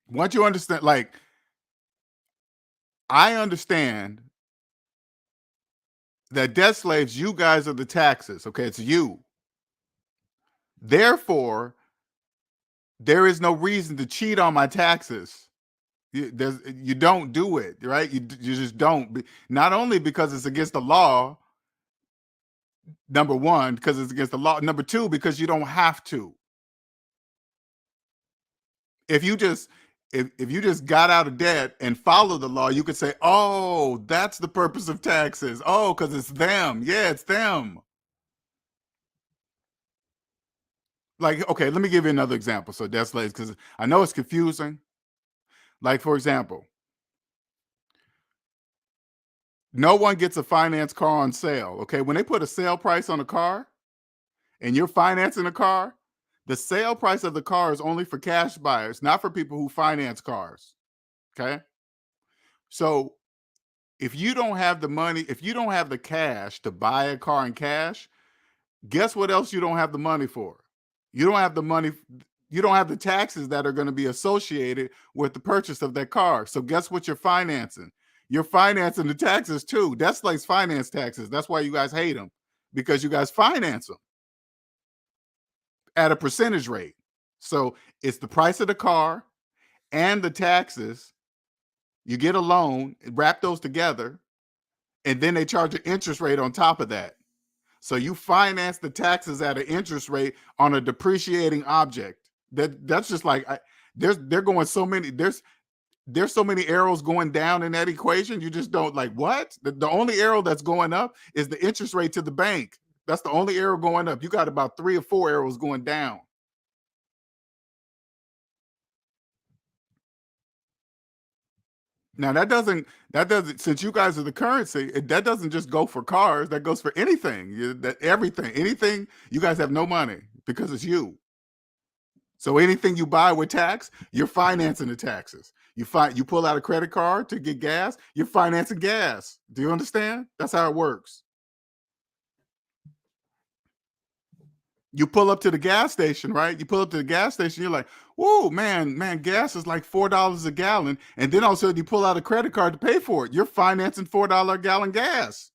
Once you understand, like, I understand that debt slaves, you guys are the taxes. Okay, it's you. Therefore, there is no reason to cheat on my taxes. You don't do it, right? You just don't. Not only because it's against the law, number one, because it's against the law. Number two, because you don't have to. If you just if you just got out of debt and follow the law, you could say, oh, that's the purpose of taxes. Oh, because it's them. Yeah, it's them. Like, okay, let me give you another example. So that's like, because I know it's confusing. Like, for example, no one gets a finance car on sale. Okay, when they put a sale price on a car and you're financing a car, the sale price of the car is only for cash buyers, not for people who finance cars. Okay, so if you don't have the money, if you don't have the cash to buy a car in cash, guess what else you don't have the money for? You don't have the money, you don't have the taxes that are going to be associated with the purchase of that car. So guess what you're financing? You're financing the taxes too. That's like finance taxes. That's why you guys hate them, because you guys finance them at a percentage rate. So it's the price of the car and the taxes. You get a loan, wrap those together, and then they charge an interest rate on top of that. So you finance the taxes at an interest rate on a depreciating object. That's just like they're going so many. There's so many arrows going down in that equation. You just don't like what the only arrow that's going up is the interest rate to the bank. That's the only arrow going up. You got about 3 or 4 arrows going down. Now that doesn't since you guys are the currency, that doesn't just go for cars. That goes for anything. That everything, anything. You guys have no money because it's you. So anything you buy with tax, you're financing the taxes. You pull out a credit card to get gas, you're financing gas. Do you understand? That's how it works. You pull up to the gas station, right? You pull up to the gas station, you're like, whoa, man, gas is like $4 a gallon. And then all of a sudden you pull out a credit card to pay for it. You're financing $4 a gallon gas.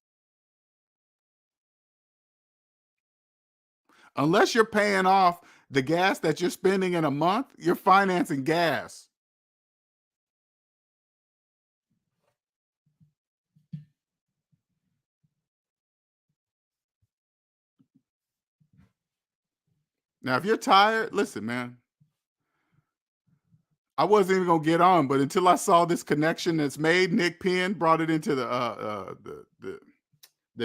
Unless you're paying off the gas that you're spending in a month, you're financing gas. Now, if you're tired, listen, man, I wasn't even gonna get on, but until I saw this connection that's made, Nick Penn brought it into the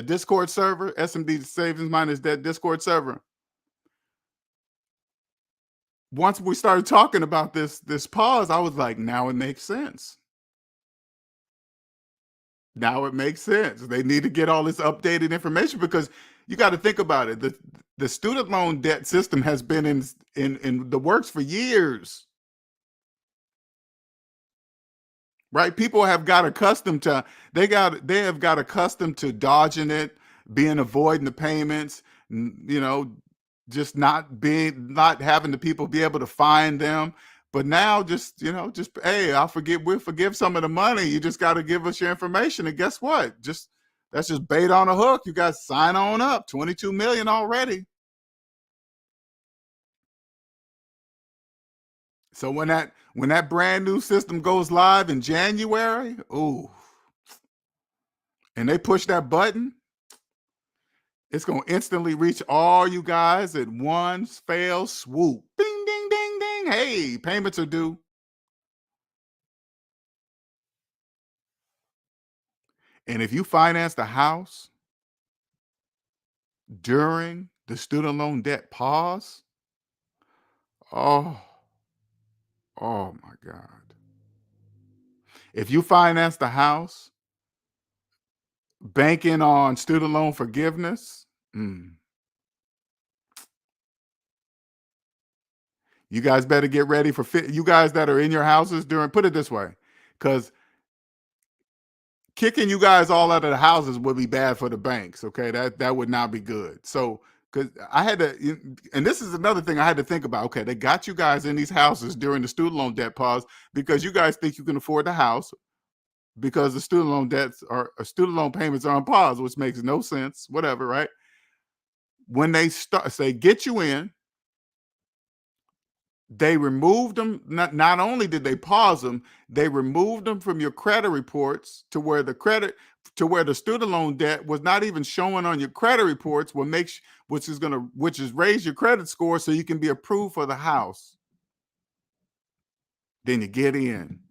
Discord server, SMD Savings Minus Debt Discord server. Once we started talking about this pause, I was like, now it makes sense. Now it makes sense. They need to get all this updated information because you got to think about it. The student loan debt system has been in the works for years. Right? People have got accustomed to they have got accustomed to dodging it, being avoiding the payments, you know, just not having the people be able to find them. But now just, just hey, we'll forgive some of the money. You just got to give us your information. And guess what? Just that's just bait on a hook. You guys sign on up. 22 million already. So when that brand new system goes live in January, ooh, and they push that button, it's gonna instantly reach all you guys at one fell swoop. Ding, ding, ding, ding. Hey, payments are due. And if you finance the house during the student loan debt pause, oh, oh my God. If you finance the house banking on student loan forgiveness, you guys better get ready for you guys that are in your houses put it this way, because kicking you guys all out of the houses would be bad for the banks. Okay, that would not be good. So, because I had to, and this is another thing I had to think about. Okay, they got you guys in these houses during the student loan debt pause because you guys think you can afford the house because the student loan payments are on pause, which makes no sense. Whatever, right? When they get you in, they removed them. Not only did they pause them, they removed them from your credit reports to where the student loan debt was not even showing on your credit reports, which is raise your credit score so you can be approved for the house. Then you get in.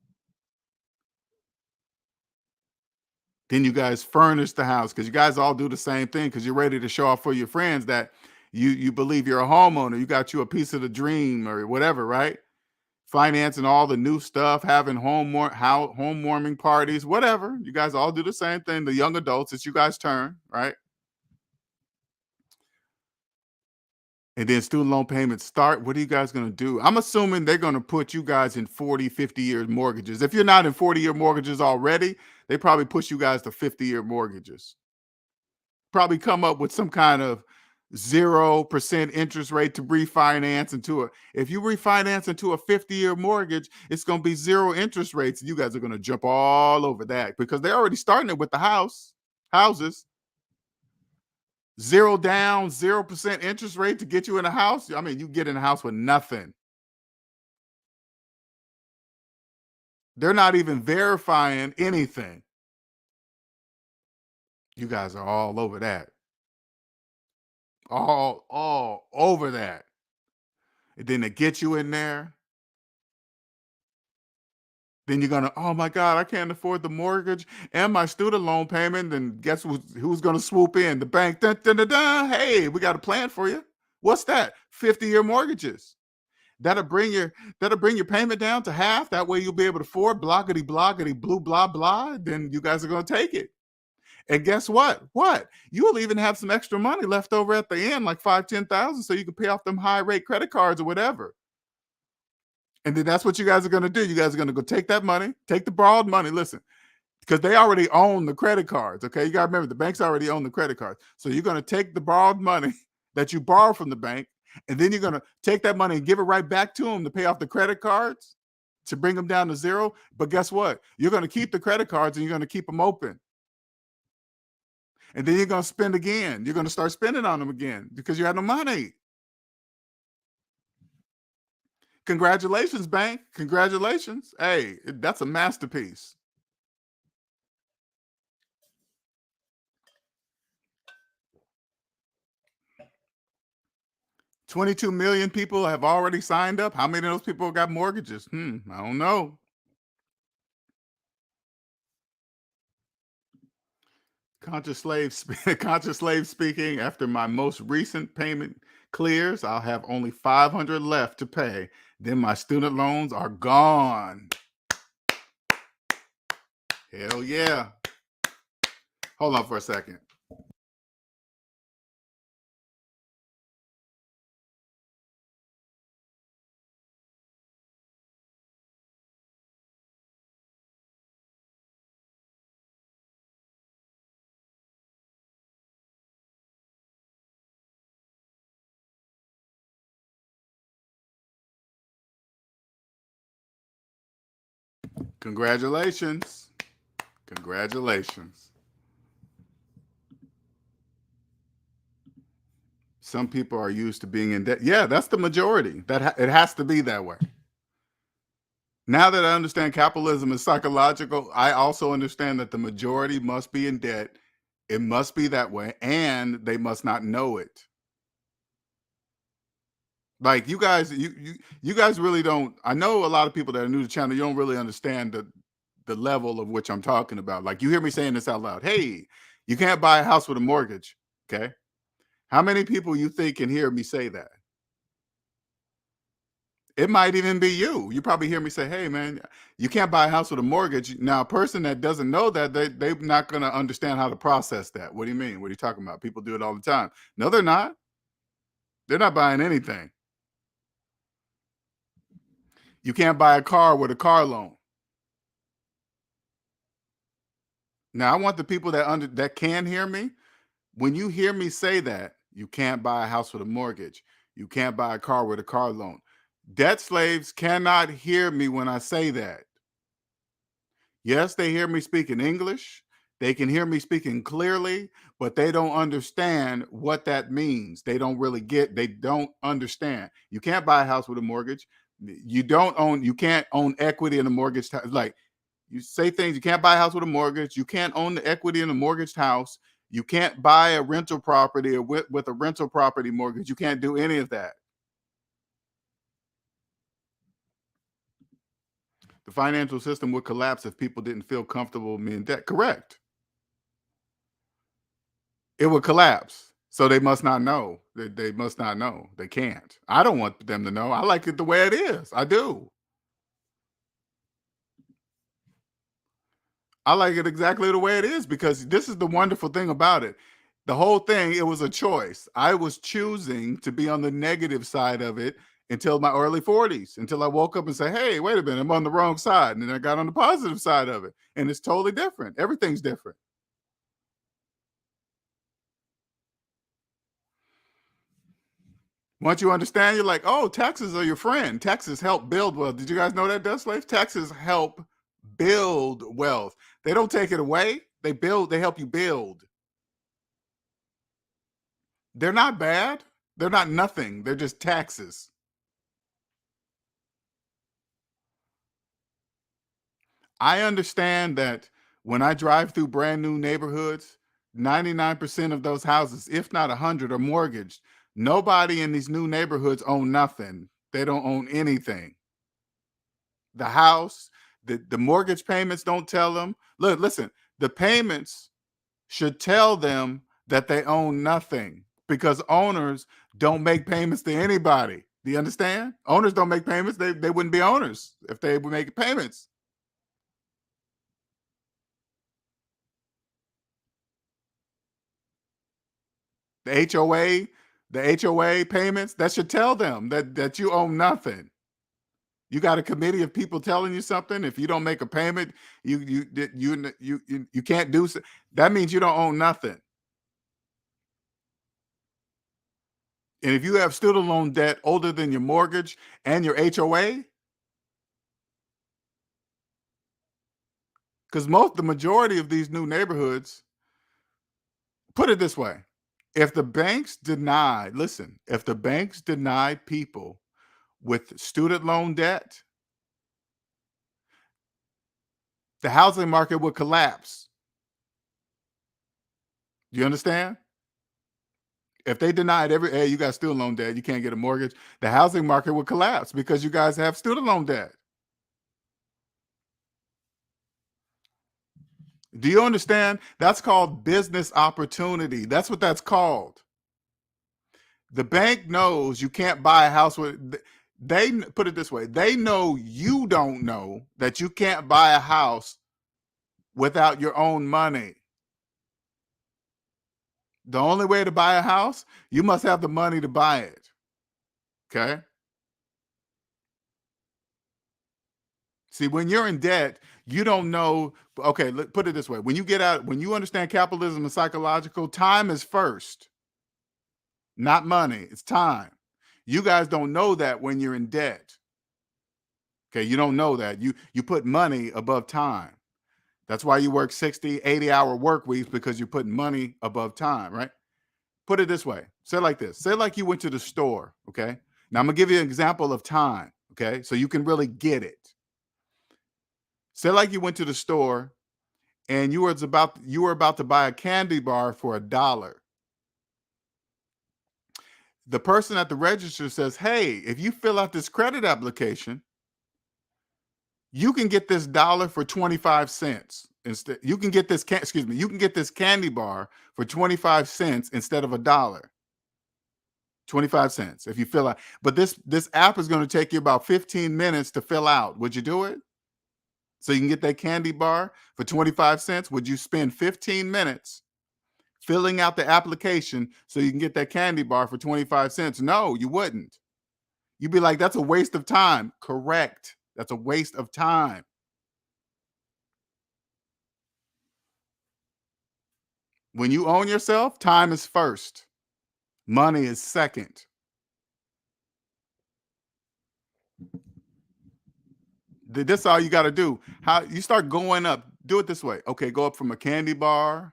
Then you guys furnish the house because you guys all do the same thing because you're ready to show off for your friends that You believe you're a homeowner. You got you a piece of the dream or whatever, right? Financing all the new stuff, having home warming parties, whatever. You guys all do the same thing. The young adults, it's you guys' turn, right? And then student loan payments start. What are you guys going to do? I'm assuming they're going to put you guys in 40, 50-year mortgages. If you're not in 40-year mortgages already, they probably push you guys to 50-year mortgages. Probably come up with some kind of 0% interest rate to refinance into if you refinance into a 50-year mortgage, it's going to be zero interest rates. You guys are going to jump all over that because they're already starting it with the houses. Zero down, 0% interest rate to get you in a house. I mean, you get in a house with nothing. They're not even verifying anything. You guys are all over that. All over that. And then they get you in there. Then you're gonna, oh my God, I can't afford the mortgage and my student loan payment. Then guess who's gonna swoop in? The bank. Dun, dun, dun, dun. Hey, we got a plan for you. What's that? 50-year mortgages. That'll bring your payment down to half. That way you'll be able to afford blockety blockety blue blah blah. Then you guys are gonna take it. And guess what? What? You'll even have some extra money left over at the end, like 5,000-10,000, so you can pay off them high rate credit cards or whatever. And then that's what you guys are going to do. You guys are going to go take that money, take the borrowed money. Listen, because they already own the credit cards. Okay. You got to remember the banks already own the credit cards. So you're going to take the borrowed money that you borrow from the bank, and then you're going to take that money and give it right back to them to pay off the credit cards to bring them down to zero. But guess what? You're going to keep the credit cards and you're going to keep them open. And then you're going to spend again. You're going to start spending on them again because you have no money. Congratulations, bank. Congratulations. Hey, that's a masterpiece. $22 million people have already signed up. How many of those people got mortgages? I don't know. Conscious slave speaking. After my most recent payment clears, I'll have only $500 left to pay. Then my student loans are gone. Hell yeah. Hold on for a second. Congratulations. Congratulations. Some people are used to being in debt. Yeah, that's the majority. It has to be that way. Now that I understand capitalism is psychological, I also understand that the majority must be in debt. It must be that way, and they must not know it. Like you guys, you guys really don't. I know a lot of people that are new to the channel. You don't really understand the level of which I'm talking about. Like you hear me saying this out loud. Hey, you can't buy a house with a mortgage. Okay, how many people you think can hear me say that? It might even be you. You probably hear me say, "Hey, man, you can't buy a house with a mortgage." Now, a person that doesn't know that, they're not going to understand how to process that. What do you mean? What are you talking about? People do it all the time. No, they're not. They're not buying anything. You can't buy a car with a car loan. Now, I want the people that can hear me. When you hear me say that, you can't buy a house with a mortgage. You can't buy a car with a car loan. Debt slaves cannot hear me when I say that. Yes, they hear me speaking English. They can hear me speaking clearly, but they don't understand what that means. They don't understand. You can't buy a house with a mortgage. You can't own equity in a mortgage. Like you say things, you can't buy a house with a mortgage. You can't own the equity in a mortgaged house. You can't buy a rental property or with a rental property mortgage. You can't do any of that. The financial system would collapse if people didn't feel comfortable being in debt. Correct. It would collapse. So they must not know. They must not know. They can't. I don't want them to know. I like it the way it is. I do. I like it exactly the way it is because this is the wonderful thing about it. The whole thing, it was a choice. I was choosing to be on the negative side of it until my early 40s, until I woke up and said, hey, wait a minute, I'm on the wrong side. And then I got on the positive side of it. And it's totally different. Everything's different. Once you understand, you're like, oh, taxes are your friend. Taxes help build wealth. Did you guys know that, Dust Slaves? Taxes help build wealth. They don't take it away. They help you build. They're not bad. They're not nothing. They're just taxes. I understand that when I drive through brand new neighborhoods, 99% of those houses, if not 100, are mortgaged. Nobody in these new neighborhoods own nothing. They don't own anything. The house, the mortgage payments don't tell them. Look, listen, the payments should tell them that they own nothing because owners don't make payments to anybody. Do you understand? Owners don't make payments. They wouldn't be owners if they would make payments. The HOA, the HOA payments, that should tell them that you own nothing. You got a committee of people telling you something. If you don't make a payment, you can't do so. That means you don't own nothing. And if you have student loan debt older than your mortgage and your HOA, because the majority of these new neighborhoods, put it this way, if the banks deny, listen, if the banks deny people with student loan debt, the housing market would collapse. Do you understand? If they denied hey, you got student loan debt, you can't get a mortgage, the housing market would collapse because you guys have student loan debt. Do you understand? That's called business opportunity. That's what that's called. The bank knows you can't buy a house with, they put it this way, they know you don't know that you can't buy a house without your own money. The only way to buy a house, you must have the money to buy it. Okay? See, when you're in debt, you don't know. Okay, put it this way. When you get out, when you understand capitalism and psychological, time is first, not money. It's time. You guys don't know that when you're in debt. Okay, you don't know that. You put money above time. That's why you work 60, 80-hour work weeks because you're putting money above time, right? Put it this way. Say it like this. Say it like you went to the store, okay? Now I'm going to give you an example of time, okay? So you can really get it. Say like you went to the store and you were about to buy a candy bar for $1. The person at the register says, "Hey, if you fill out this credit application, you can get this dollar for 25 cents. Instead, you can get this you can get this candy bar for 25 cents instead of $1. 25 cents if you fill out. But this app is going to take you about 15 minutes to fill out. Would you do it? So you can get that candy bar for 25 cents? Would you spend 15 minutes filling out the application so you can get that candy bar for 25 cents? No, you wouldn't. You'd be like, that's a waste of time. Correct. That's a waste of time. When you own yourself, time is first. Money is second. This all you got to do. How you start going up, do it this way. Okay, go up from a candy bar,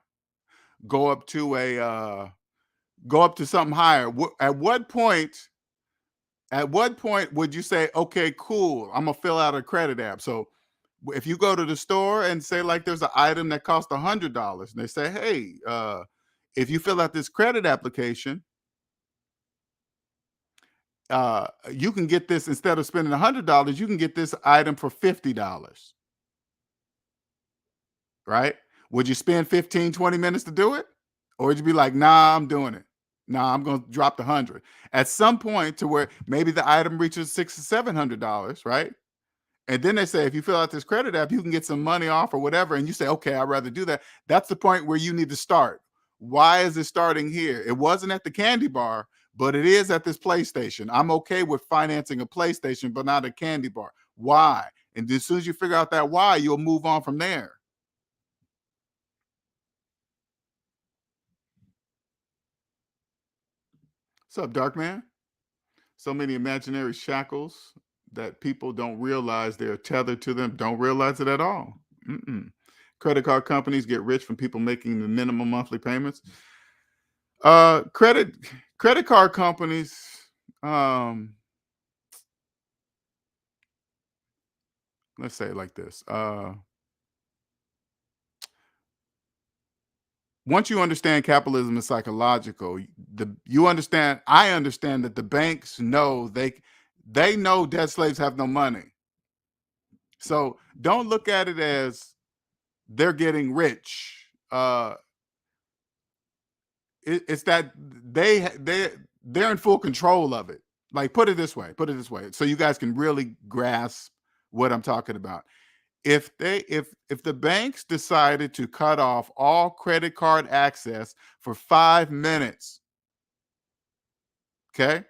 go up to go up to something higher. At what point would you say, okay, cool, I'm gonna fill out a credit app? So if you go to the store and say like there's an item that costs $100, and they say, hey, if you fill out this credit application, you can get this instead of spending $100, you can get this item for $50, right? Would you spend 15, 20 minutes to do it? Or would you be like, nah, I'm doing it? Now I'm going to drop the 100 at some point to where maybe the item reaches $600 or $700, right? And then they say, if you fill out this credit app, you can get some money off or whatever. And you say, okay, I'd rather do that. That's the point where you need to start. Why is it starting here? It wasn't at the candy bar, but it is at this PlayStation. I'm okay with financing a PlayStation, but not a candy bar. Why? And as soon as you figure out that why, you'll move on from there. What's up, Dark Man? So many imaginary shackles that people don't realize they're tethered to them, don't realize it at all. Mm-mm. Credit card companies get rich from people making the minimum monthly payments. Credit card companies, let's say it like this. Once you understand capitalism is psychological, I understand that the banks know they know debt slaves have no money. So don't look at it as they're getting rich. It's that they're in full control of it. Like, put it this way, so you guys can really grasp what I'm talking about. If the banks decided to cut off all credit card access for 5 minutes, okay?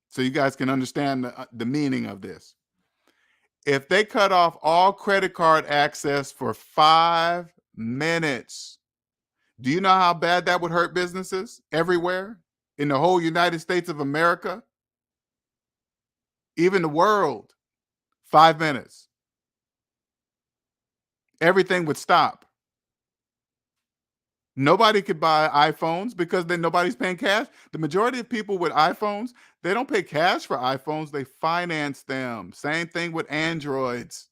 So you guys can understand the meaning of this. If they cut off all credit card access for 5 minutes, do you know how bad that would hurt businesses everywhere in the whole United States of America? Even the world. 5 minutes. Everything would stop. Nobody could buy iPhones because then nobody's paying cash. The majority of people with iPhones, they don't pay cash for iPhones, they finance them. Same thing with Androids.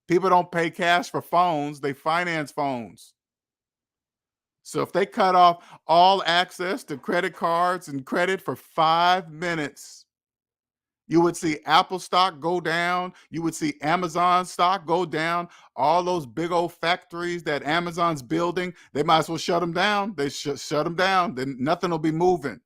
People don't pay cash for phones, they finance phones. So if they cut off all access to credit cards and credit for 5 minutes, you would see Apple stock go down. You would see Amazon stock go down. All those big old factories that Amazon's building, they might as well shut them down. They shut them down. Then nothing will be moving.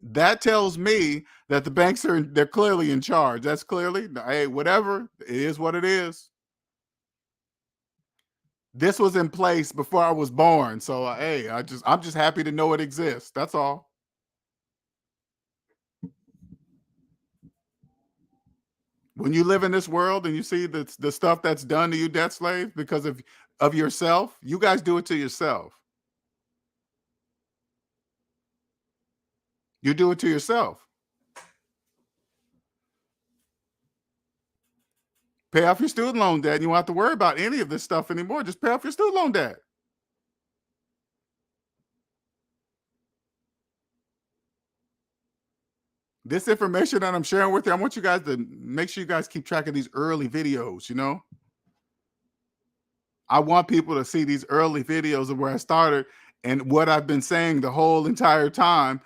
That tells me that the banks they're clearly in charge. That's clearly, hey, whatever, it is what it is. This was in place before I was born. So hey, I'm just happy to know it exists. That's all. When you live in this world and you see the stuff that's done to you, debt slaves, because of yourself, you guys do it to yourself. You do it to yourself. Pay off your student loan debt, and you won't have to worry about any of this stuff anymore. Just pay off your student loan debt. This information that I'm sharing with you, I want you guys to make sure you guys keep track of these early videos, you know? I want people to see these early videos of where I started and what I've been saying the whole entire time.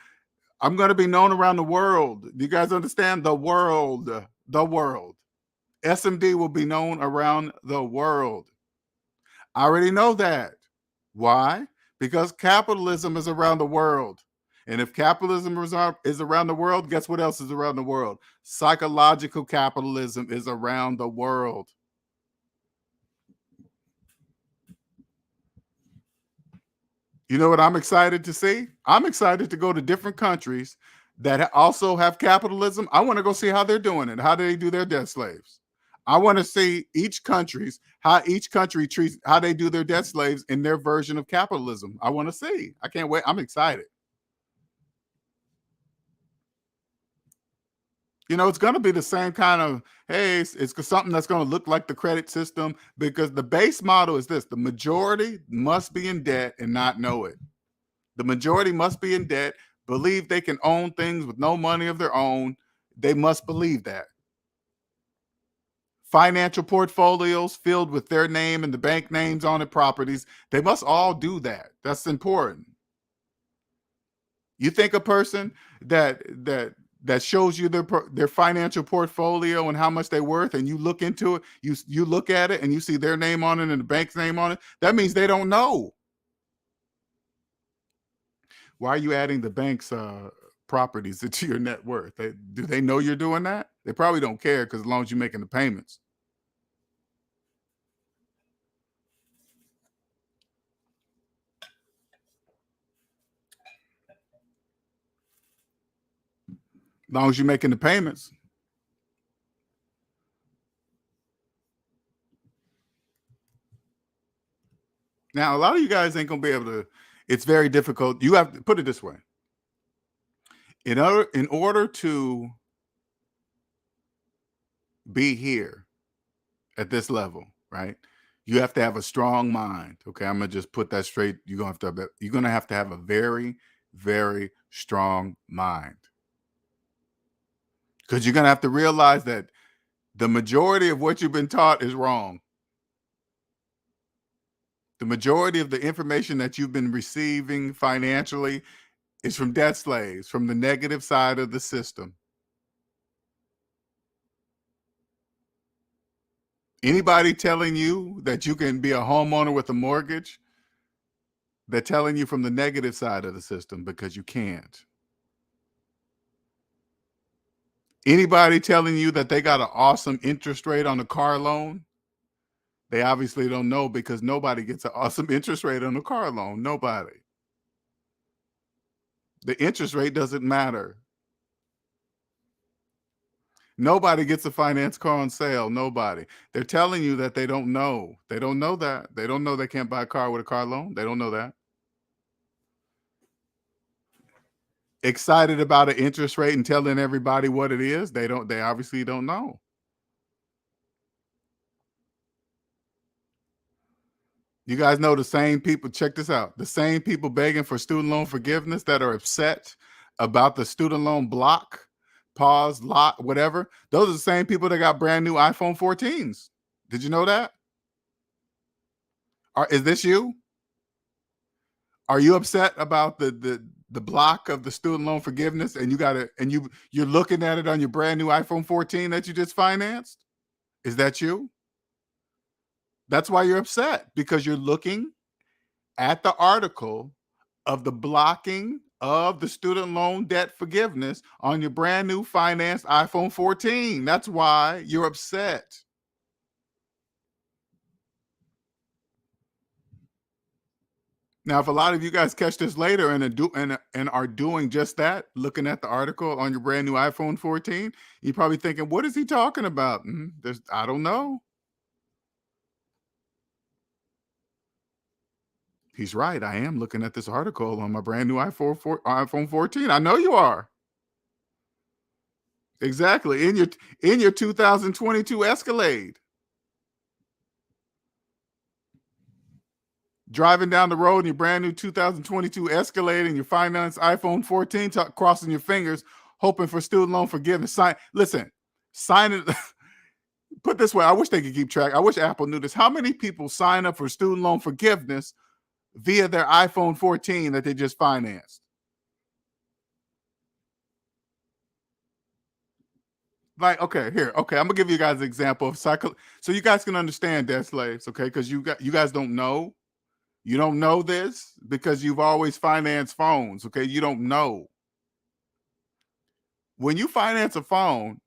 I'm going to be known around the world. Do you guys understand? The world. The world. SMD will be known around the world. I already know that. Why? Because capitalism is around the world. And if capitalism is around the world, guess what else is around the world? Psychological capitalism is around the world. You know what I'm excited to see? I'm excited to go to different countries that also have capitalism. I want to go see how they're doing it. How do they do their debt slaves? I want to see how each country treats, how they do their debt slaves in their version of capitalism. I want to see. I can't wait. I'm excited. You know, it's going to be the same kind of, hey, it's something that's going to look like the credit system, because the base model is this: the majority must be in debt and not know it. The majority must be in debt, believe they can own things with no money of their own. They must believe that. Financial portfolios filled with their name and the bank names on it, properties, they must all do that. That's important. You think a person that shows you their financial portfolio and how much they're worth, and you look into it, you look at it and you see their name on it and the bank's name on it, that means they don't know. Why are you adding the bank's properties into your net worth? Do they know you're doing that? They probably don't care, because as long as you're making the payments. As long as you're making the payments. Now, a lot of you guys ain't gonna be able to. It's very difficult. You have to put it this way. In order to be here at this level, right? You have to have a strong mind. Okay, I'm gonna just put that straight. You're gonna have to have a very, very strong mind, because you're gonna have to realize that the majority of what you've been taught is wrong. The majority of the information that you've been receiving financially is from debt slaves, from the negative side of the system. Anybody telling you that you can be a homeowner with a mortgage, they're telling you from the negative side of the system, because you can't. Anybody telling you that they got an awesome interest rate on a car loan, they obviously don't know, because nobody gets an awesome interest rate on a car loan. Nobody. The interest rate doesn't matter. Nobody gets a finance car on sale. Nobody. They're telling you that they don't know. They don't know that. They don't know they can't buy a car with a car loan. They don't know that. Excited about an interest rate and telling everybody what it is. They obviously don't know. You guys know the same people, check this out. The same people begging for student loan forgiveness that are upset about the student loan block, pause, lock, whatever. Those are the same people that got brand new iPhone 14s. Did you know that? Is this you? Are you upset about the block of the student loan forgiveness, and you're looking at it on your brand new iPhone 14 that you just financed? Is that you? That's why you're upset, because you're looking at the article of the blocking of the student loan debt forgiveness on your brand new financed iPhone 14. That's why you're upset. Now, if a lot of you guys catch this later and are doing just that, looking at the article on your brand new iPhone 14, you're probably thinking, what is he talking about? I don't know. He's right. I am looking at this article on my brand new iPhone 14. I know you are. Exactly. In your 2022 Escalade. Driving down the road in your brand new 2022 Escalade and your financed iPhone 14, crossing your fingers, hoping for student loan forgiveness. Sign it. Put this way, I wish they could keep track. I wish Apple knew this. How many people sign up for student loan forgiveness via their iPhone 14 that they just financed? Like, okay, here. Okay, I'm gonna give you guys an example of so you guys can understand debt slaves, okay? Because you guys don't know. You don't know this because you've always financed phones, okay? You don't know. When you finance a phone,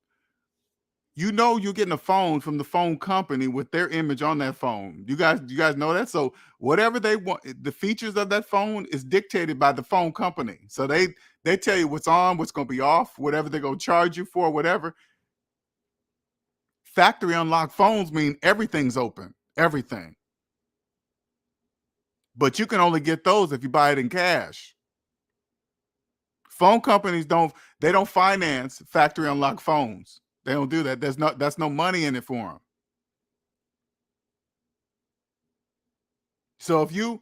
you know you're getting a phone from the phone company with their image on that phone. You guys know that? So whatever they want, the features of that phone is dictated by the phone company. So they tell you what's on, what's going to be off, whatever they're going to charge you for, whatever. Factory unlocked phones mean everything's open, everything. But you can only get those if you buy it in cash. Phone companies don't finance factory unlocked phones. They don't do that. That's no money in it for them. So if you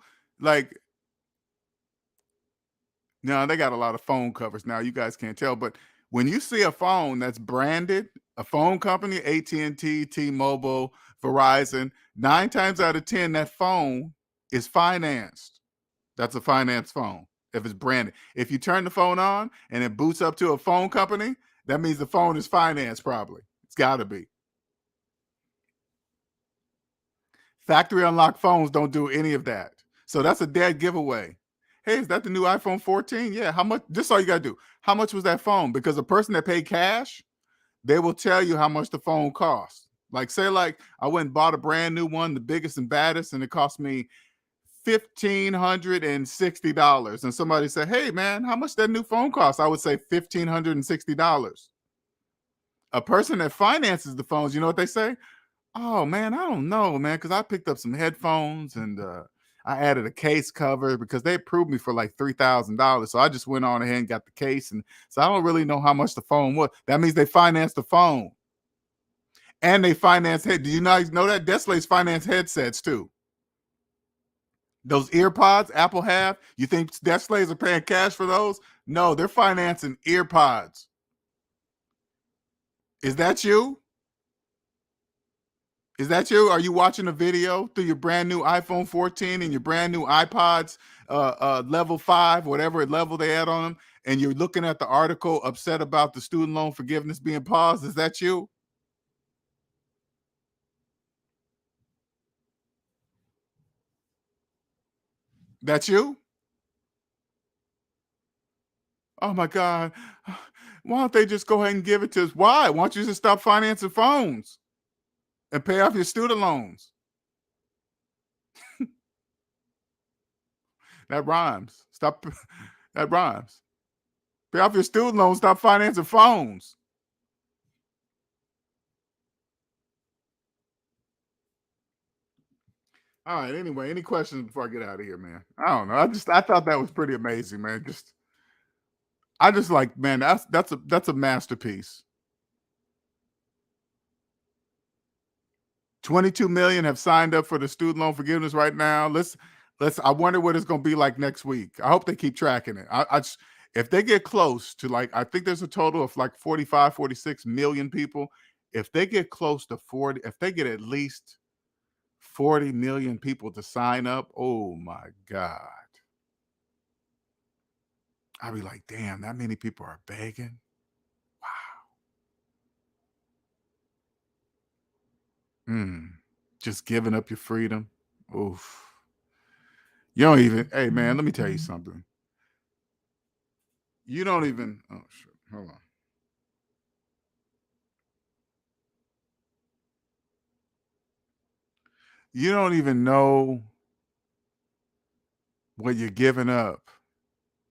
now they got a lot of phone covers now. You guys can't tell, but when you see a phone that's branded, a phone company, AT&T, T-Mobile, Verizon, 9 times out of 10, that phone is financed. That's a finance phone if it's branded. If you turn the phone on and it boots up to a phone company, that means the phone is financed probably. It's got to be. Factory unlocked phones don't do any of that. So that's a dead giveaway. Hey, is that the new iPhone 14? Yeah. How much? This is all you gotta do. How much was that phone? Because a person that paid cash, they will tell you how much the phone costs. Like, say, like I went and bought a brand new one, the biggest and baddest, and it cost me $1,560. And somebody said, "Hey, man, how much that new phone cost?" I would say $1,560. A person that finances the phones, you know what they say? Oh man, I don't know, man, because I picked up some headphones and I added a case cover because they approved me for like $3,000. So I just went on ahead and got the case, and so I don't really know how much the phone was. That means they financed the phone and they finance head. Do you guys know that Desklay's finance headsets too? Those ear pods Apple have. You think Desklay's are paying cash for those? No, they're financing ear pods. Is that you? Is that you? Are you watching a video through your brand new iPhone 14 and your brand new iPods, level 5, whatever level they add on them, and you're looking at the article upset about the student loan forgiveness being paused? Is that you? That's you? Oh my God. Why don't they just go ahead and give it to us? Why? Why don't you just stop financing phones and pay off your student loans? That rhymes. Stop. That rhymes. Pay off your student loans, stop financing phones. All right. Anyway, any questions before I get out of here, man? I don't know. I thought that was pretty amazing, man. I just like, man, that's a masterpiece. 22 million have signed up for the student loan forgiveness right now. Let's I wonder what it's gonna be like next week. I hope they keep tracking it. If they get close to, like, I think there's a total of like 45, 46 million people. If they get close to 40, if they get at least 40 million people to sign up, oh my God. I'd be like, damn, that many people are begging. Mm, just giving up your freedom. Oof. You don't even, hey man, let me tell you something. You don't even, oh shit, hold on. You don't even know what you're giving up.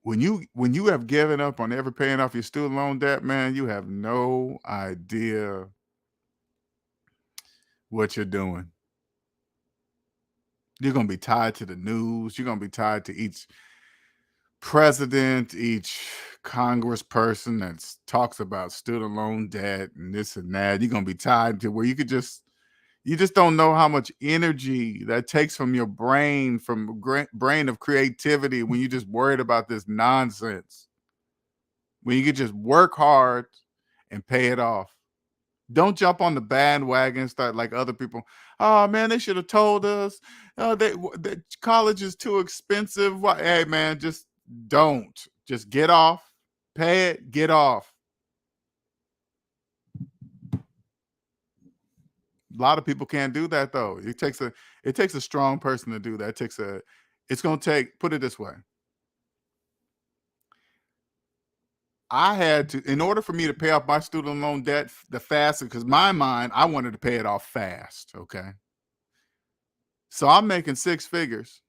When you have given up on ever paying off your student loan debt, man, you have no idea what you're doing. You're gonna be tied to the news. You're gonna be tied to each president, each congressperson that talks about student loan debt and this and that. You're gonna be tied to where you just don't know how much energy that takes from your brain, from brain of creativity, when you just worried about this nonsense. When you could just work hard and pay it off. Don't jump on the bandwagon and start like other people. Oh man, they should have told us. Oh, that college is too expensive. Why? Hey man, just don't. Just get off. Pay it. Get off. A lot of people can't do that though. It takes a strong person to do that. It's gonna take, put it this way. I had to, in order for me to pay off my student loan debt the faster, because my mind, I wanted to pay it off fast. Okay. So I'm making six figures.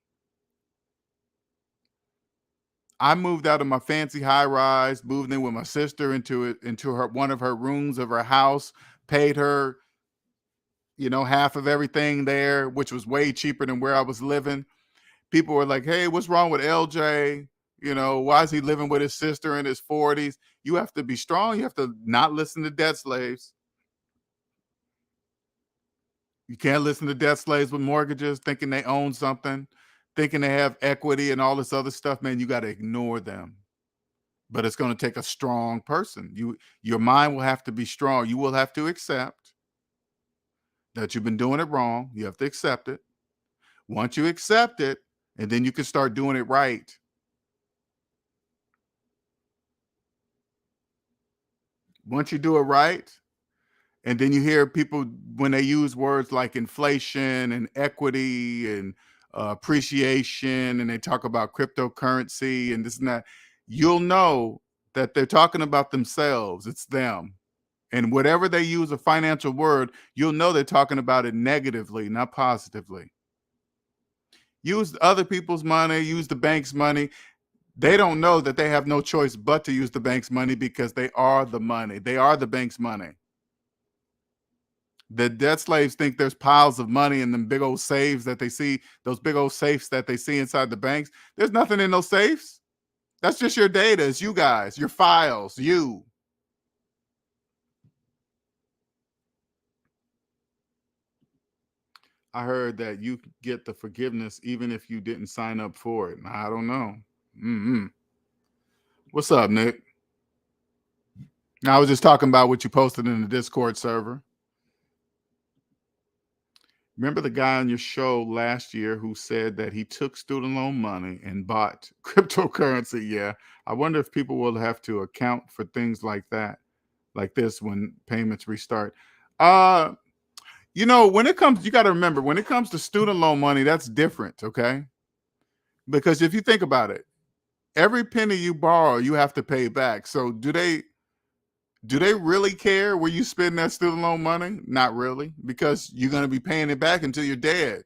I moved out of my fancy high rise, moved in with my sister into her one of her rooms of her house, paid her, half of everything there, which was way cheaper than where I was living. People were like, "Hey, what's wrong with LJ? Why is he living with his sister in his 40s?" You have to be strong. You have to not listen to debt slaves. You can't listen to debt slaves with mortgages, thinking they own something, thinking they have equity and all this other stuff. Man, you got to ignore them. But it's going to take a strong person. Your mind will have to be strong. You will have to accept that you've been doing it wrong. You have to accept it. Once you accept it, and then you can start doing it right. Once you do it right, and then you hear people when they use words like inflation and equity and appreciation, and they talk about cryptocurrency and this and that, you'll know that they're talking about themselves. It's them. And whatever they use a financial word, you'll know they're talking about it negatively, not positively. Use other people's money, use the bank's money. They don't know that they have no choice but to use the bank's money because they are the money. They are the bank's money. The debt slaves think there's piles of money in them big old safes that they see, those big old safes that they see inside the banks. There's nothing in those safes. That's just your data. It's you guys, your files, you. I heard that you get the forgiveness even if you didn't sign up for it. I don't know. What's up, Nick? I was just talking about what you posted in the Discord server. Remember the guy on your show last year who said that he took student loan money and bought cryptocurrency? Yeah. I wonder if people will have to account for things like that, like this, when payments restart. You know, when it comes, you got to remember, when it comes to student loan money, that's different, okay? Because if you think about it, every penny you borrow, you have to pay back. So do they really care where you spend that student loan money? Not really, because you're going to be paying it back until you're dead.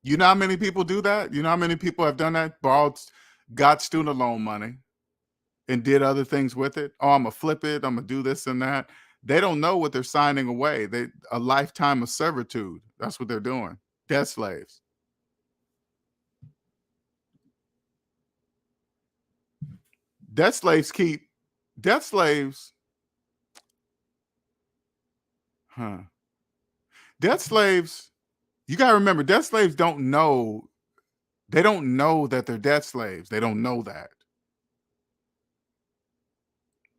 You know how many people do that? You know how many people have done that? Got student loan money and did other things with it. Oh, I'm going to flip it. I'm going to do this and that. They don't know what they're signing away. A lifetime of servitude. That's what they're doing. Debt slaves. Debt slaves. Debt slaves, you got to remember, debt slaves don't know. They don't know that they're debt slaves. They don't know that.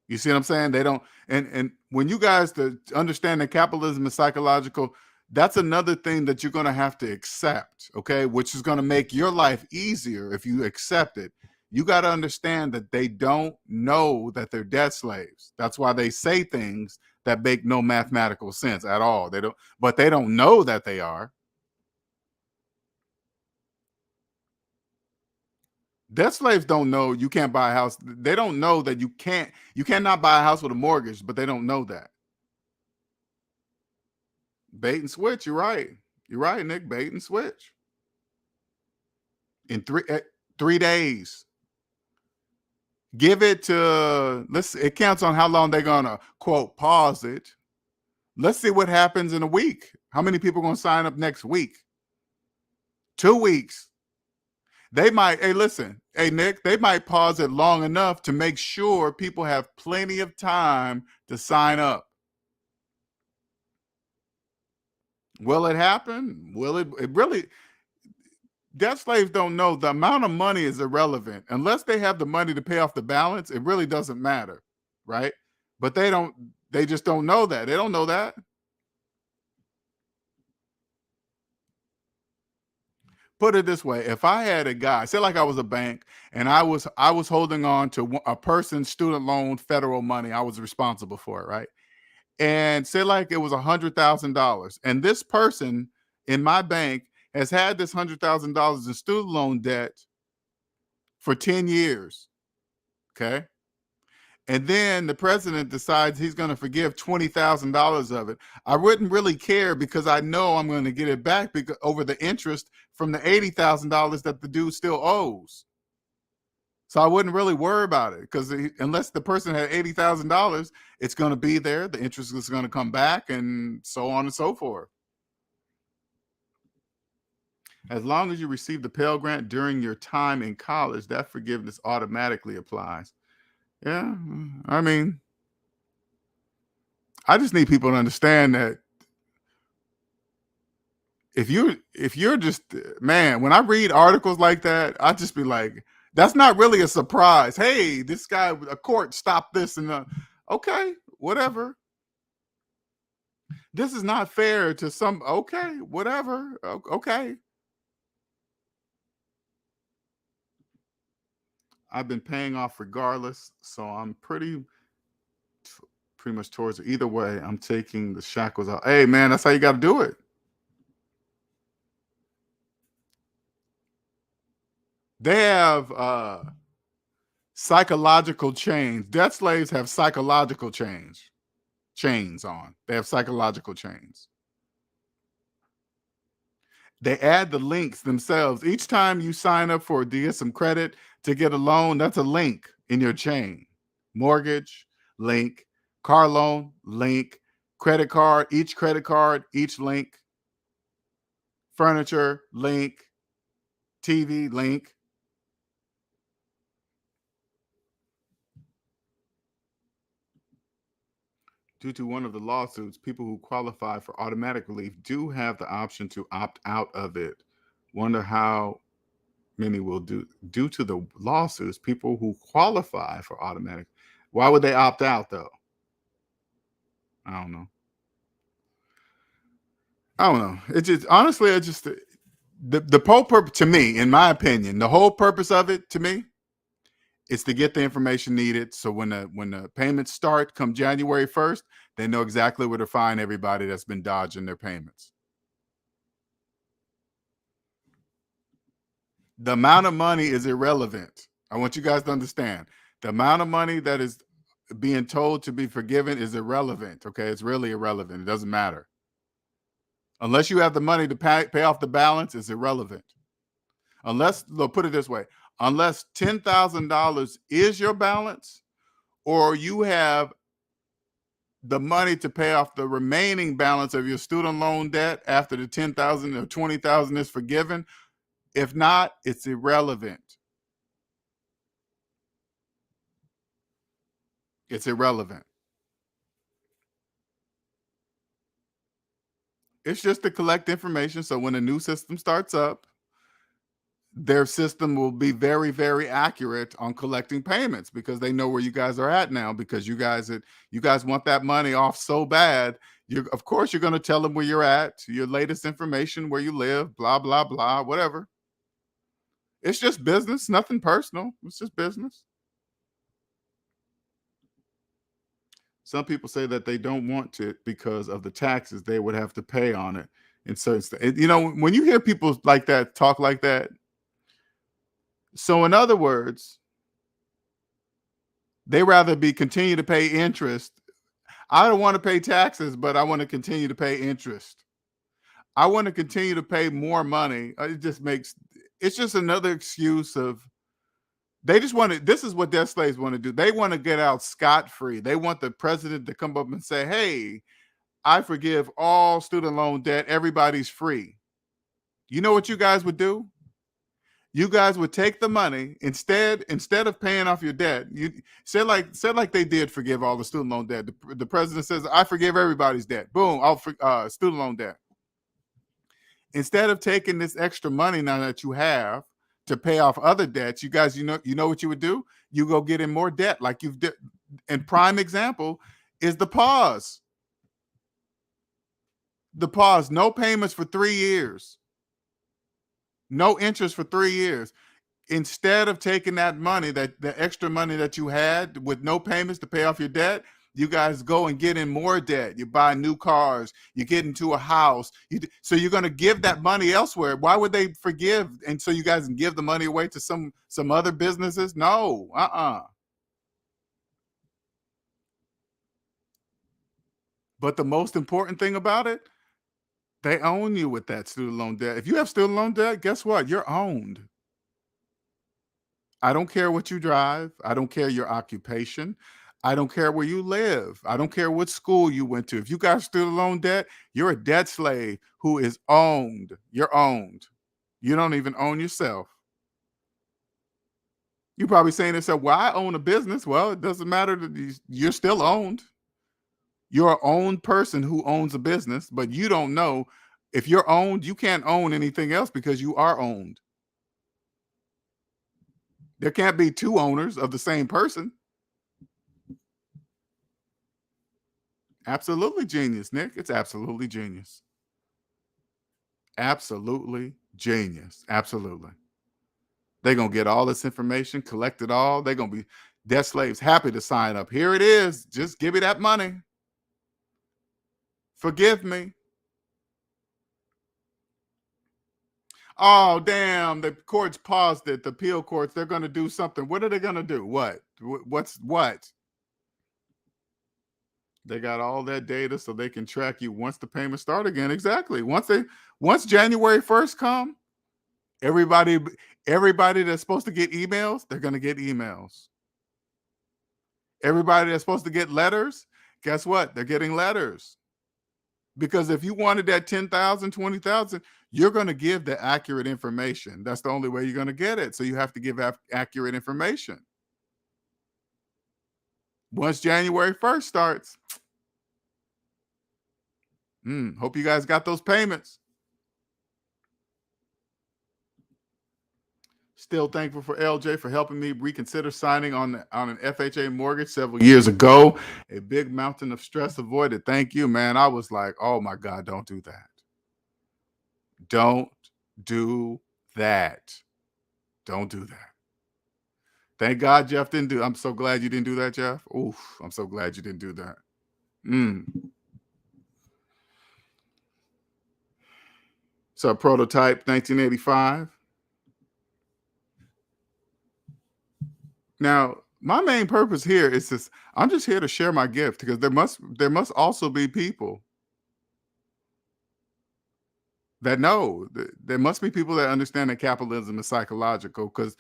You see what I'm saying? They don't. And when you guys to understand that capitalism is psychological, that's another thing that you're going to have to accept, okay? Which is going to make your life easier if you accept it. You got to understand that they don't know that they're debt slaves. That's why they say things that make no mathematical sense at all. But they don't know that they are. Debt slaves don't know you can't buy a house. They don't know that you cannot buy a house with a mortgage, but they don't know that. Bait and switch. You're right. You're right, Nick. Bait and switch. In 3 days. Give it to, it counts on how long they're gonna quote pause it. Let's see what happens in a week. How many people are gonna sign up next week? 2 weeks. They might, hey, listen, hey, Nick, they might pause it long enough to make sure people have plenty of time to sign up. Will it happen? Will it really? Debt slaves don't know. The amount of money is irrelevant. Unless they have the money to pay off the balance, it really doesn't matter, right? But they just don't know that. They don't know that. Put it this way, if I had a guy, say like I was a bank and I was holding on to a person's student loan federal money, I was responsible for it, right? And say like it was $100,000, and this person in my bank has had this $100,000 in student loan debt for 10 years, okay? And then the president decides he's going to forgive $20,000 of it. I wouldn't really care because I know I'm going to get it back over the interest from the $80,000 that the dude still owes. So I wouldn't really worry about it because unless the person had $80,000, it's going to be there. The interest is going to come back and so on and so forth. As long as you receive the Pell Grant during your time in college, that forgiveness automatically applies. Yeah, I mean, I just need people to understand that if you're just, man, when I read articles like that, I just be like, that's not really a surprise. Hey, this guy, a court stopped this and okay, whatever. This is not fair to some. Okay, whatever. Okay. I've been paying off regardless, so I'm pretty much towards it. Either way, I'm taking the shackles out. Hey, man, that's how you got to do it. They have psychological chains. Debt slaves have psychological chains on. They have psychological chains. They add the links themselves. Each time you sign up to get some credit to get a loan, that's a link in your chain. Mortgage, link. Car loan, link. Credit card, each link. Furniture, link. TV, link. Due to one of the lawsuits, people who qualify for automatic relief do have the option to opt out of it. Wonder how many will do. Due to the lawsuits, people who qualify for automatic, why would they opt out though? I don't know. It just honestly, the whole purpose to me, in my opinion, the whole purpose of it to me is to get the information needed. So when the payments start come January 1st, they know exactly where to find everybody that's been dodging their payments. The amount of money is irrelevant. I want you guys to understand. The amount of money that is being told to be forgiven is irrelevant. Okay, it's really irrelevant. It doesn't matter. Unless you have the money to pay off the balance, it's irrelevant. Unless, look, put it this way, unless $10,000 is your balance, or you have the money to pay off the remaining balance of your student loan debt after the $10,000 or $20,000 is forgiven. If not, it's irrelevant. It's irrelevant. It's just to collect information. So when a new system starts up, their system will be very, very accurate on collecting payments because they know where you guys are at now. Because you guys want that money off so bad, of course you're going to tell them where you're at, your latest information, where you live, blah blah blah, whatever. It's just business, nothing personal. It's just business. Some people say that they don't want it because of the taxes they would have to pay on it. And so, when you hear people like that talk like that, so in other words, they rather continue to pay interest. I don't want to pay taxes, but I want to continue to pay interest. I want to continue to pay more money. It's just another excuse of, they just want to, this is what debt slaves want to do. They want to get out scot-free. They want the president to come up and say, hey, I forgive all student loan debt. Everybody's free. You know what you guys would do? You guys would take the money instead of paying off your debt. You said like they did forgive all the student loan debt. The president says, I forgive everybody's debt. Boom, all student loan debt. Instead of taking this extra money now that you have to pay off other debts, you guys, you know what you would do? You go get in more debt, like you've did. And prime example is the pause. The pause, no payments for 3 years. No interest for 3 years. Instead of taking that money, the extra money that you had with no payments to pay off your debt, you guys go and get in more debt. You buy new cars. You get into a house. So you're going to give that money elsewhere. Why would they forgive? And so you guys can give the money away to some other businesses? No. But the most important thing about it, they own you with that student loan debt. If you have student loan debt, guess what? You're owned. I don't care what you drive. I don't care your occupation. I don't care where you live. I don't care what school you went to. If you got student loan debt, you're a debt slave who is owned. You're owned. You don't even own yourself. You're probably saying to yourself, well, I own a business. Well, it doesn't matter. You're still owned. You're an owned person who owns a business, but you don't know. If you're owned, you can't own anything else because you are owned. There can't be two owners of the same person. Absolutely genius, Nick. It's absolutely genius. Absolutely genius. Absolutely. They're going to get all this information, collect it all. They're going to be debt slaves happy to sign up. Here it is. Just give me that money. Forgive me. Oh, damn. The courts paused it. The appeal courts, they're going to do something. What are they going to do? What? What? They got all that data so they can track you once the payments start again. Exactly. Once January 1st come, everybody that's supposed to get emails, they're going to get emails. Everybody that's supposed to get letters, guess what? They're getting letters. Because if you wanted that 10,000, 20,000, you're going to give the accurate information. That's the only way you're going to get it. So you have to give accurate information. Once January 1st starts, hope you guys got those payments. Still thankful for LJ for helping me reconsider signing on an FHA mortgage several years ago. A big mountain of stress avoided. Thank you, man. I was like, oh my God, don't do that. Don't do that. Don't do that. Thank God Jeff didn't do. I'm so glad you didn't do that, Jeff. Oof, I'm so glad you didn't do that. So Prototype 1985. Now, my main purpose here is this. I'm just here to share my gift because there must also be people that know. There must be people that understand that capitalism is psychological, because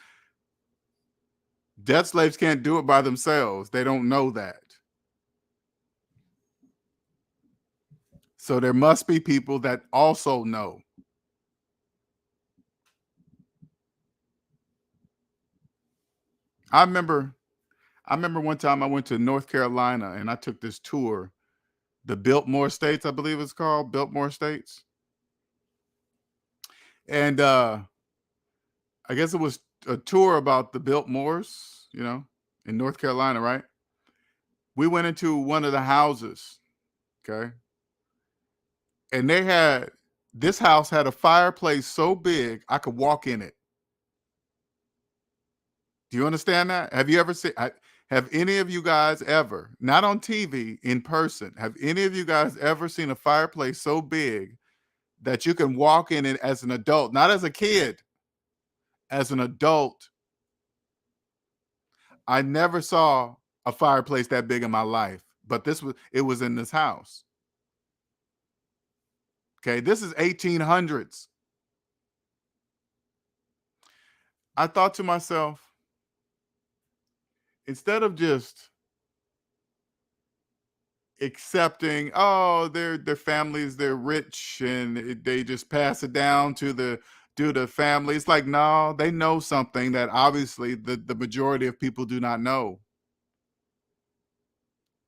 debt slaves can't do it by themselves. They don't know that. So there must be people that also know. I remember one time I went to North Carolina and I took this tour, the Biltmore States, I believe it's called, Biltmore States. And I guess it was a tour about the Biltmores, in North Carolina, right? We went into one of the houses, okay? And this house had a fireplace so big I could walk in it. Do you understand that? Have you ever seen, have any of you guys ever, not on TV, in person, have any of you guys ever seen a fireplace so big that you can walk in it as an adult, not as a kid, as an adult? I never saw a fireplace that big in my life, but it was in this house. Okay, this is 1800s. I thought to myself, instead of just accepting, oh, their families, they're rich and they just pass it down to the family. It's like, no, they know something that obviously the majority of people do not know.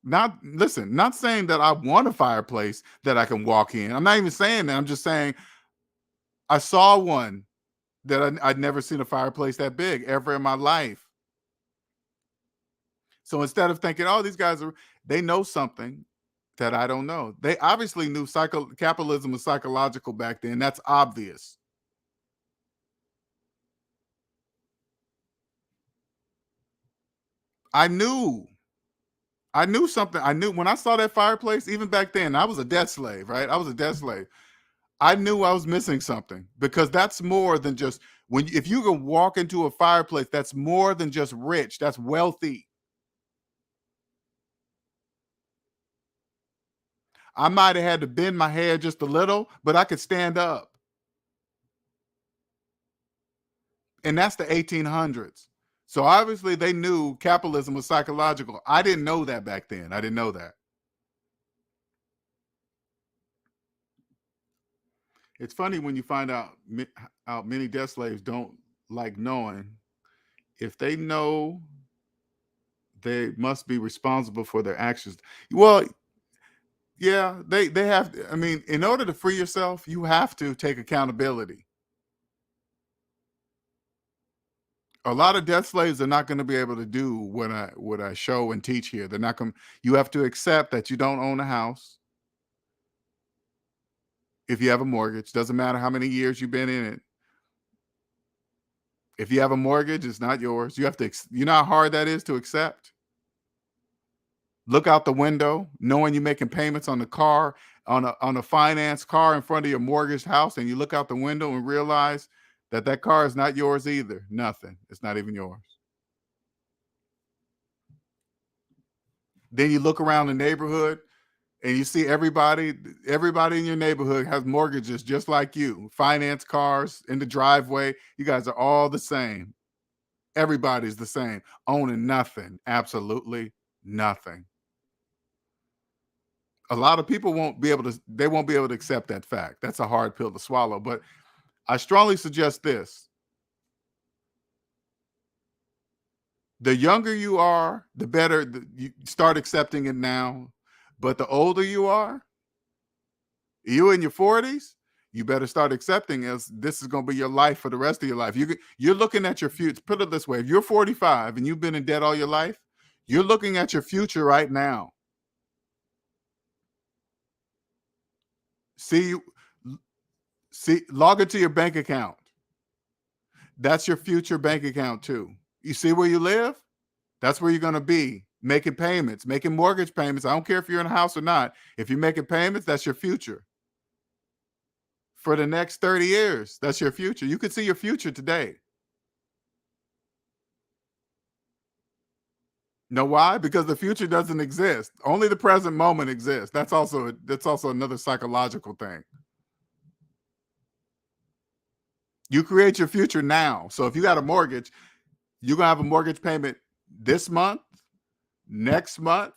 Not saying that I want a fireplace that I can walk in. I'm not even saying that. I'm just saying I saw one that I'd never seen a fireplace that big ever in my life. So instead of thinking, oh, these guys they know something that I don't know. They obviously knew capitalism was psychological back then. That's obvious. I knew something. I knew when I saw that fireplace, even back then, I was a debt slave, right? I was a debt slave. I knew I was missing something, because that's more than just if you can walk into a fireplace, that's more than just rich. That's wealthy. I might have had to bend my head just a little, but I could stand up. And that's the 1800s. So obviously they knew capitalism was psychological. I didn't know that back then. I didn't know that. It's funny when you find out many debt slaves don't like knowing. If they know, they must be responsible for their actions. Well, yeah, they have to. I mean, in order to free yourself, you have to take accountability. A lot of debt slaves are not going to be able to do what I show and teach here. They're not going. You have to accept that you don't own a house. If you have a mortgage, doesn't matter how many years you've been in it. If you have a mortgage, it's not yours. You have to. You know how hard that is to accept. look out the window, knowing you're making payments on the car, on a finance car in front of your mortgaged house, and you look out the window and realize that that car is not yours either. Nothing. It's not even yours. Then you look around the neighborhood and you see everybody in your neighborhood has mortgages just like you, finance cars in the driveway. You guys are all the same. Everybody's the same, owning nothing, absolutely nothing. A lot of people won't be able to accept that fact. That's a hard pill to swallow, but I strongly suggest this. The younger you are, the better you start accepting it now. But the older you are, you in your 40s, you better start accepting as this is going to be your life for the rest of your life. You're looking at your future. Put it this way: if you're 45 and you've been in debt all your life, you're looking at your future right now. See, log into your bank account. That's your future bank account too. You see where you live? That's where you're going to be making payments, making mortgage payments. I don't care if you're in a house or not. If you're making payments, that's your future. For the next 30 years, that's your future. You can see your future today. Know why? Because the future doesn't exist. Only the present moment exists. That's also another psychological thing. You create your future now. So if you got a mortgage, you're gonna have a mortgage payment this month, next month,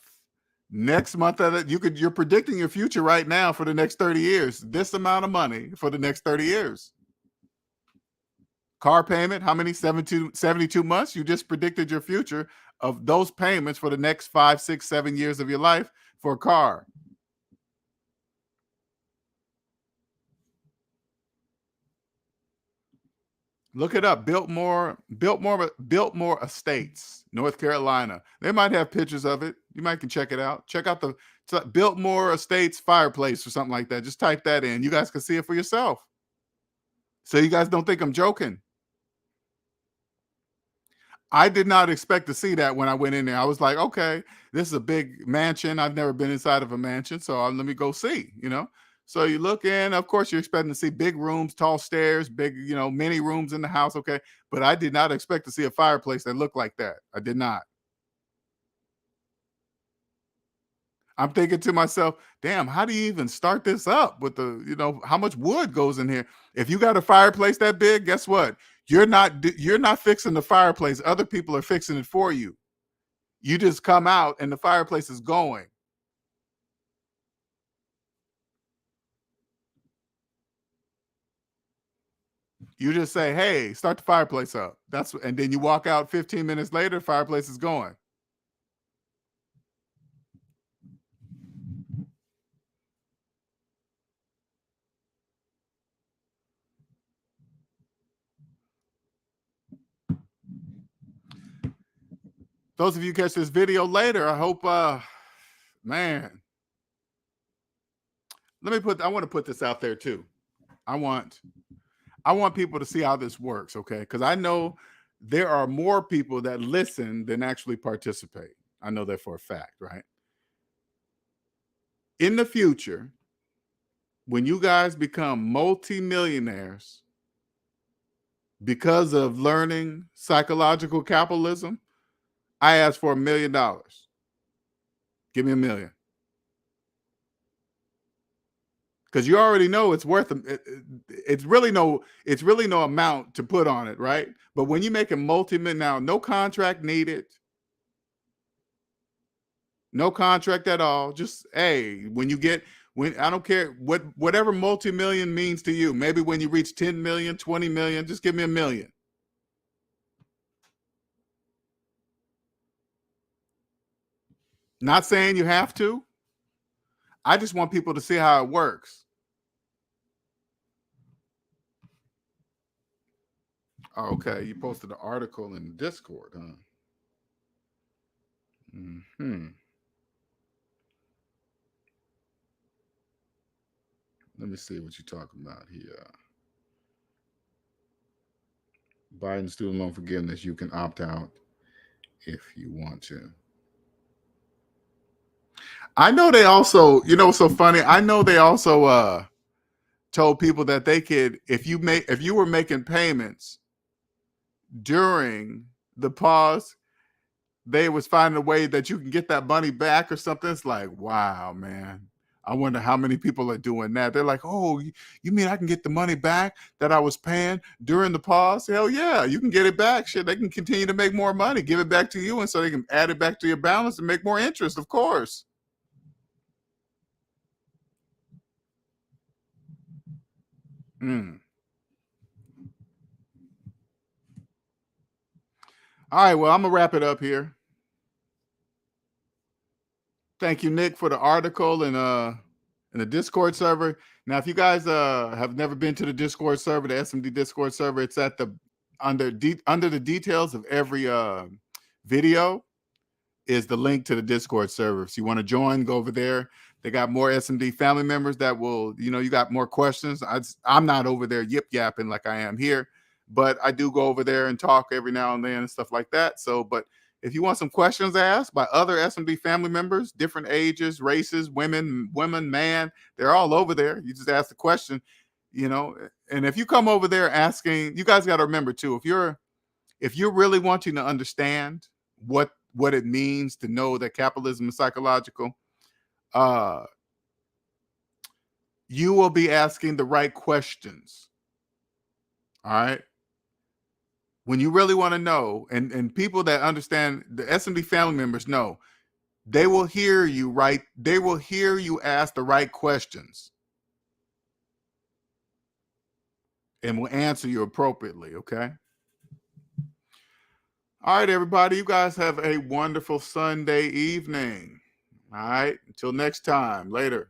you're predicting your future right now for the next 30 years. This amount of money for the next 30 years. Car payment, how many? 72 months? You just predicted your future of those payments for the next 5, 6, 7 years of your life for a car. Look it up. Biltmore Estates, North Carolina. They might have pictures of it. You might can check it out. Check out the Biltmore Estates fireplace or something like that. Just type that in. You guys can see it for yourself. So you guys don't think I'm joking. I did not expect to see that when I went in there. I was like, okay, this is a big mansion. I've never been inside of a mansion, so let me go see, So you look in, of course, you're expecting to see big rooms, tall stairs, big, many rooms in the house, okay? But I did not expect to see a fireplace that looked like that. I did not. I'm thinking to myself, damn, how do you even start this up with how much wood goes in here? If you got a fireplace that big, guess what? You're not fixing the fireplace. Other people are fixing it for you. You just come out and the fireplace is going. You just say, hey, start the fireplace up. And then you walk out 15 minutes later, the fireplace is going. Those of you catch this video later, I hope, man, I want to put this out there too. I want people to see how this works, okay? Because I know there are more people that listen than actually participate. I know that for a fact, right? In the future, when you guys become multimillionaires because of learning psychological capitalism, I ask for $1 million. Give me $1 million. Because you already know it's worth it's really no amount to put on it, right? But when you make a multi-million, now no contract needed, no contract at all. Just when I don't care whatever multi-million means to you. Maybe when you reach 10 million, 20 million, just give me $1 million. Not saying you have to. I just want people to see how it works. Oh, okay, you posted an article in Discord, huh? Let me see what you're talking about here. Biden student loan forgiveness, you can opt out if you want to. I know they also, you know, what's so funny. I know they also told people that they could, if you were making payments during the pause, they was finding a way that you can get that money back or something. It's like, wow, man. I wonder how many people are doing that. They're like, oh, you mean I can get the money back that I was paying during the pause? Hell yeah, you can get it back. Shit, they can continue to make more money, give it back to you, and so they can add it back to your balance and make more interest, of course. Mm. All right, well, I'm gonna wrap it up here. Thank you, Nick, for the article and in the Discord server. Now, if you guys have never been to the Discord server, the SMD Discord server, it's at the under the details of every video is the link to the Discord server. If you want to join, go over there. They got more SMD family members that will, you know, you got more questions. I'm not over there yip yapping like I am here, but I do go over there and talk every now and then and stuff like that. So, but if you want some questions asked by other SMD family members, different ages, races, women, man, they're all over there. You just ask the question, you know, and if you come over there asking, you guys got to remember too, if you're really wanting to understand what it means to know that capitalism is psychological, you will be asking the right questions. All right. When you really want to know, and people that understand, the SMD family members know, they will hear you right. They will hear you ask the right questions and will answer you appropriately. Okay. All right, everybody. You guys have a wonderful Sunday evening. All right. Until next time. Later.